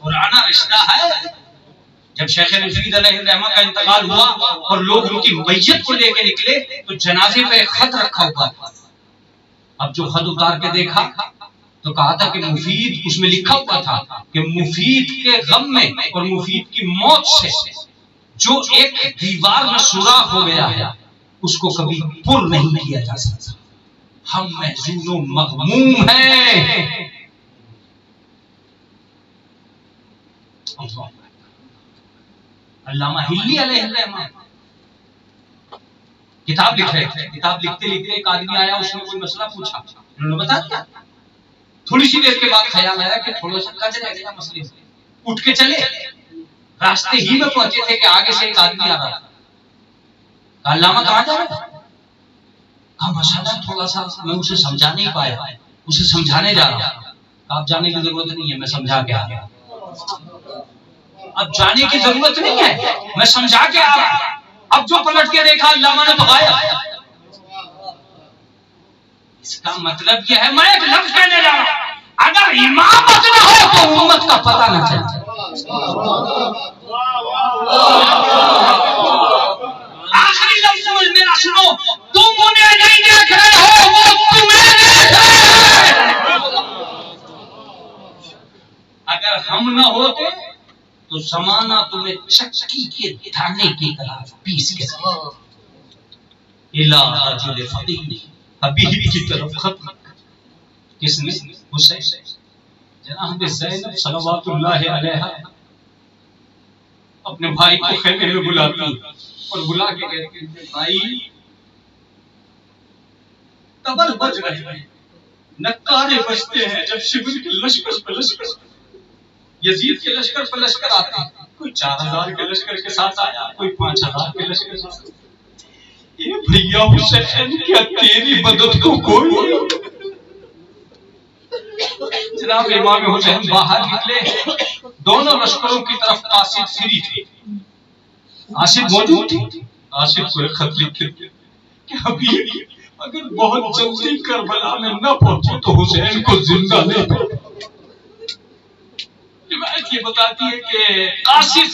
S2: پرانا رشتہ ہے۔ جب شیخ رشید علیہ الرحمہ کا انتقال ہوا اور لوگ ان کی میت کو لے کے نکلے تو جنازے پہ ایک خط رکھا ہوا تھا۔ اب جو خط اتار کے دیکھا تو کہا تھا کہ مفید، اس میں لکھا ہوا تھا کہ مفید کے غم میں اور مفید کی موت سے جو ایک دیوار میں سوراخ ہو گیا ہے اس کو کبھی پر نہیں کیا جا سکتا، ہم محزون و مغموم ہیں۔ علامہ ہلی علیہ الرحمہ کتاب لکھ رہے تھے، کتاب لکھتے لکھتے ایک آدمی آیا، اس نے کوئی مسئلہ پوچھا، انہوں نے بتا دیا۔ تھوڑی سی دیر کے بعد خیال آیا کہ تھوڑا سا کج رہ گیا مسئلے سے، اٹھ کے چلے، راستے ہی میں پہنچے تھے کہ آگے سے ایک آدمی آ رہا تھا۔ کہا علامہ کہاں جا رہا تھا؟ کہا مسئلہ تھوڑا سا میں اسے سمجھا نہیں پایا، اسے سمجھانے جا رہا ہوں۔ آپ جانے کی ضرورت نہیں ہے، میں سمجھا کے آ گیا۔ اب جانے کی ضرورت نہیں ہے، میں سمجھا کے آ رہا ہوں۔ اب جو پلٹ کے دیکھا علامہ نے بغایا۔ اس کا مطلب یہ ہے، میں ایک لفظ کہنے جا رہا ہوں، اگر امامت نہ ہو تو امت کا پتہ نہ چلے۔ آخری لفظ میرا سنو، تم انہیں نہیں دیکھ رہے ہو، وہ تمہیں دیکھ رہے ہیں۔ اگر ہم نہ ہوتے تو زمانہ تمہیں چکی کے دانے کی طرح پیس کے الہ رجل فقیہ، حبیب کی طرف خط۔ کس نے؟ حسین۔ جناب زینب صلوات اللہ علیہا اپنے بھائی کو خیمے میں بلاتی اور بلا کے کہتی ہیں بھائی تبل بج رہے ہیں، نکارے بجتے ہیں، جب شبر کے لشکر پہ لشکر، یزید کے لشکر پہ لشکر آتے ہیں، کوئی 4000 کے لشکر کے ساتھ آیا، کوئی 5000 کے لشکر کے ساتھ۔ یہ بھیا حسین کیا تیری مدد کو کوئی؟ جناب امام حسین باہر نکلے، دونوں لشکروں کی طرف قاصد فری تھے، قاصد موجود تھی۔ قاصد کو ایک خط لکھ کے کہ حبیب اگر بہت جلدی کربلا میں نہ پہنچے تو حسین کو زندہ نہیں پہنچے۔ روایت یہ بتاتی ہے کہ قاصد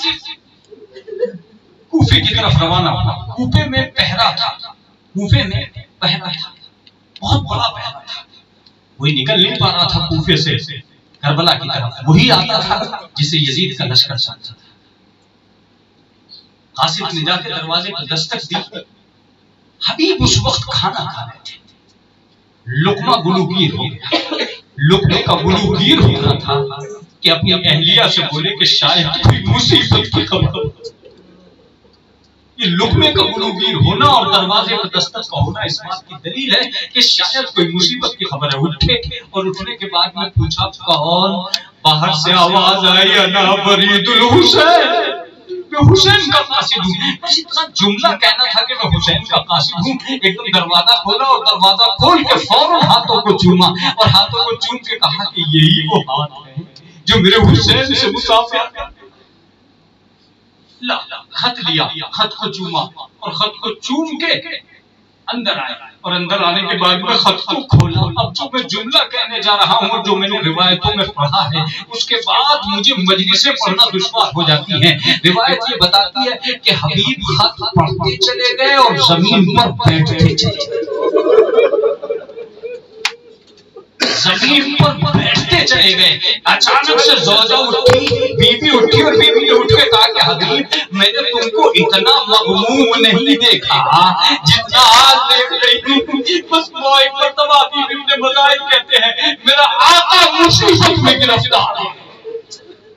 S2: کوفے کی طرف روانہ ہوا۔ کوفے میں پہرا تھا، کوفے میں پہرا تھا، بہت بڑا پہرا تھا، وہی نکل نہیں پا رہا تھا کوفے سے کربلا کی طرف، وہی آتا تھا جسے یزید کا لشکر چاہتا تھا۔ قاصد نے جا کے دروازے پر دستک دی۔ حبیب اس وقت کھانا کھا رہے تھے، لقمہ گلوگیر ہو گیا، لقمے کا گلوگیر ہو رہا تھا کہ اپنی اہلیہ سے بولے کہ شاید کوئی مصیبت کی خبر۔ یہ لقمے کا گلوگیر ہونا اور دروازے پر دستک کا ہونا اس بات کی دلیل ہے کہ شاید کوئی مصیبت کی خبر ہے۔ اٹھے اور اٹھنے کے بعد میں پوچھا کون؟ باہر سے آواز آئی انا برید الحسین، میں حسین کا قاصد ہوں۔ بس اتنا جملہ کہنا تھا کہ میں حسین کا قاصد ہوں۔ ایک دم دروازہ کھولا اور دروازہ کھول کے فوراً ہاتھوں کو چوما اور ہاتھوں کو چوم کے کہا کہ یہی وہ ہاتھ ہے جو میرے حسین سے مسافر کرتے۔ خط لیا، خط کو چوما اور خط کو چوم کے اندر آئے اور اندر آنے کے بعد میں خط کو کھولا۔ اب جو میں جملہ کہنے جا رہا ہوں جو میں نے روایتوں میں پڑھا ہے اس کے بعد مجھے مجلسیں پڑھنا دشوار ہو جاتی ہیں۔ روایت یہ بتاتی ہے کہ حبیب خط پڑھتے چلے گئے اور زمین پر بیٹھتے چلے گئے، زمین پر بیٹھتے چلے گئے۔ اچانک سے زوجہ اٹھی، بیوی اٹھی اور بیوی نے اٹھ کے کہا کہ حبیب میں نے تم کو اتنا مغموم نہیں دیکھا جتنا آج دیکھ رہی ہوں۔ بس وہ ایک مرتبہ بیوی ابن مظاہر کہتے ہیں میرا آقا مصیبت میں گرفتار ہے۔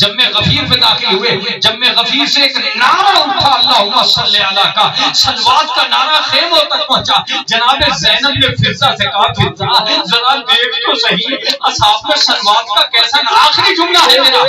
S2: جب میں غفیر پہ داخل ہوئے، جب میں غفیر سے ایک نعرہ اٹھا اللہم صلی علی کا، صلوات کا نعرہ خیموں تک پہنچا۔ جناب زینب نے فضہ سے کہا فضہ ذرا دیکھ تو صحیح اصحاب میں صلوات کا کیسا، آخری جملہ ہے میرا،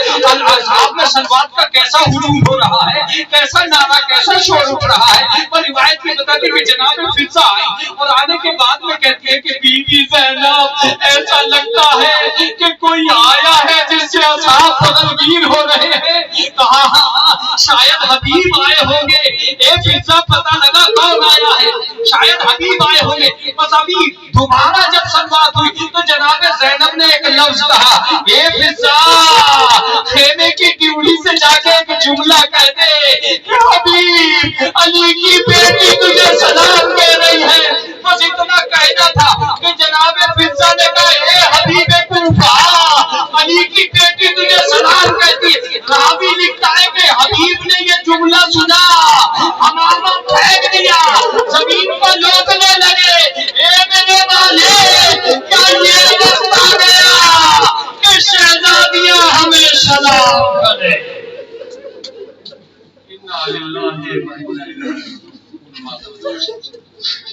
S2: اصحاب میں صلوات کا کیسا ہجوم ہو رہا ہے، کیسا نعرہ، کیسا شور اٹھ رہا ہے۔ پر روایت میں بتاتی ہے کہ جناب فضہ آئی اور آنے کے بعد میں کہتی ہے کہ بی بی زینب ایسا لگتا ہے کہ کوئی آیا ہے جس سے اصحاب غمگین ہو رہے ہیں۔ کہا ہاں شاید حبیب آئے ہوں گے۔ اے فضہ پتہ لگا کون آیا ہے، شاید حبیب آئے ہوں گے۔ بس ابھی دوبارہ جب صلوات ہوئی تو جناب زینب نے ایک لفظ کہا، اے فضہ خیمے کی ڈیوڑی سے جا کے ایک جملہ کہہ دے کہ حبیب علی کی بیٹی تجھے سلام کہہ رہی ہے۔ بس اتنا کہنا تھا کہ جناب فضہ نے کہا اے حبیب کوفہ علی کی بیٹی تجھے سلام کہتی ہے۔ راوی لکھتا ہے کہ حبیب نے یہ جملہ سنا، ہمامہ پھینک دیا، زمین پر لوٹنے لگے۔ اے میرے والے کیا یہ وقت آ گیا کہ شہزادیاں ہمیں سلام کریں؟ اِنَّا لِلَّهِ وَإِنَّا إِلَيْهِ راجعون۔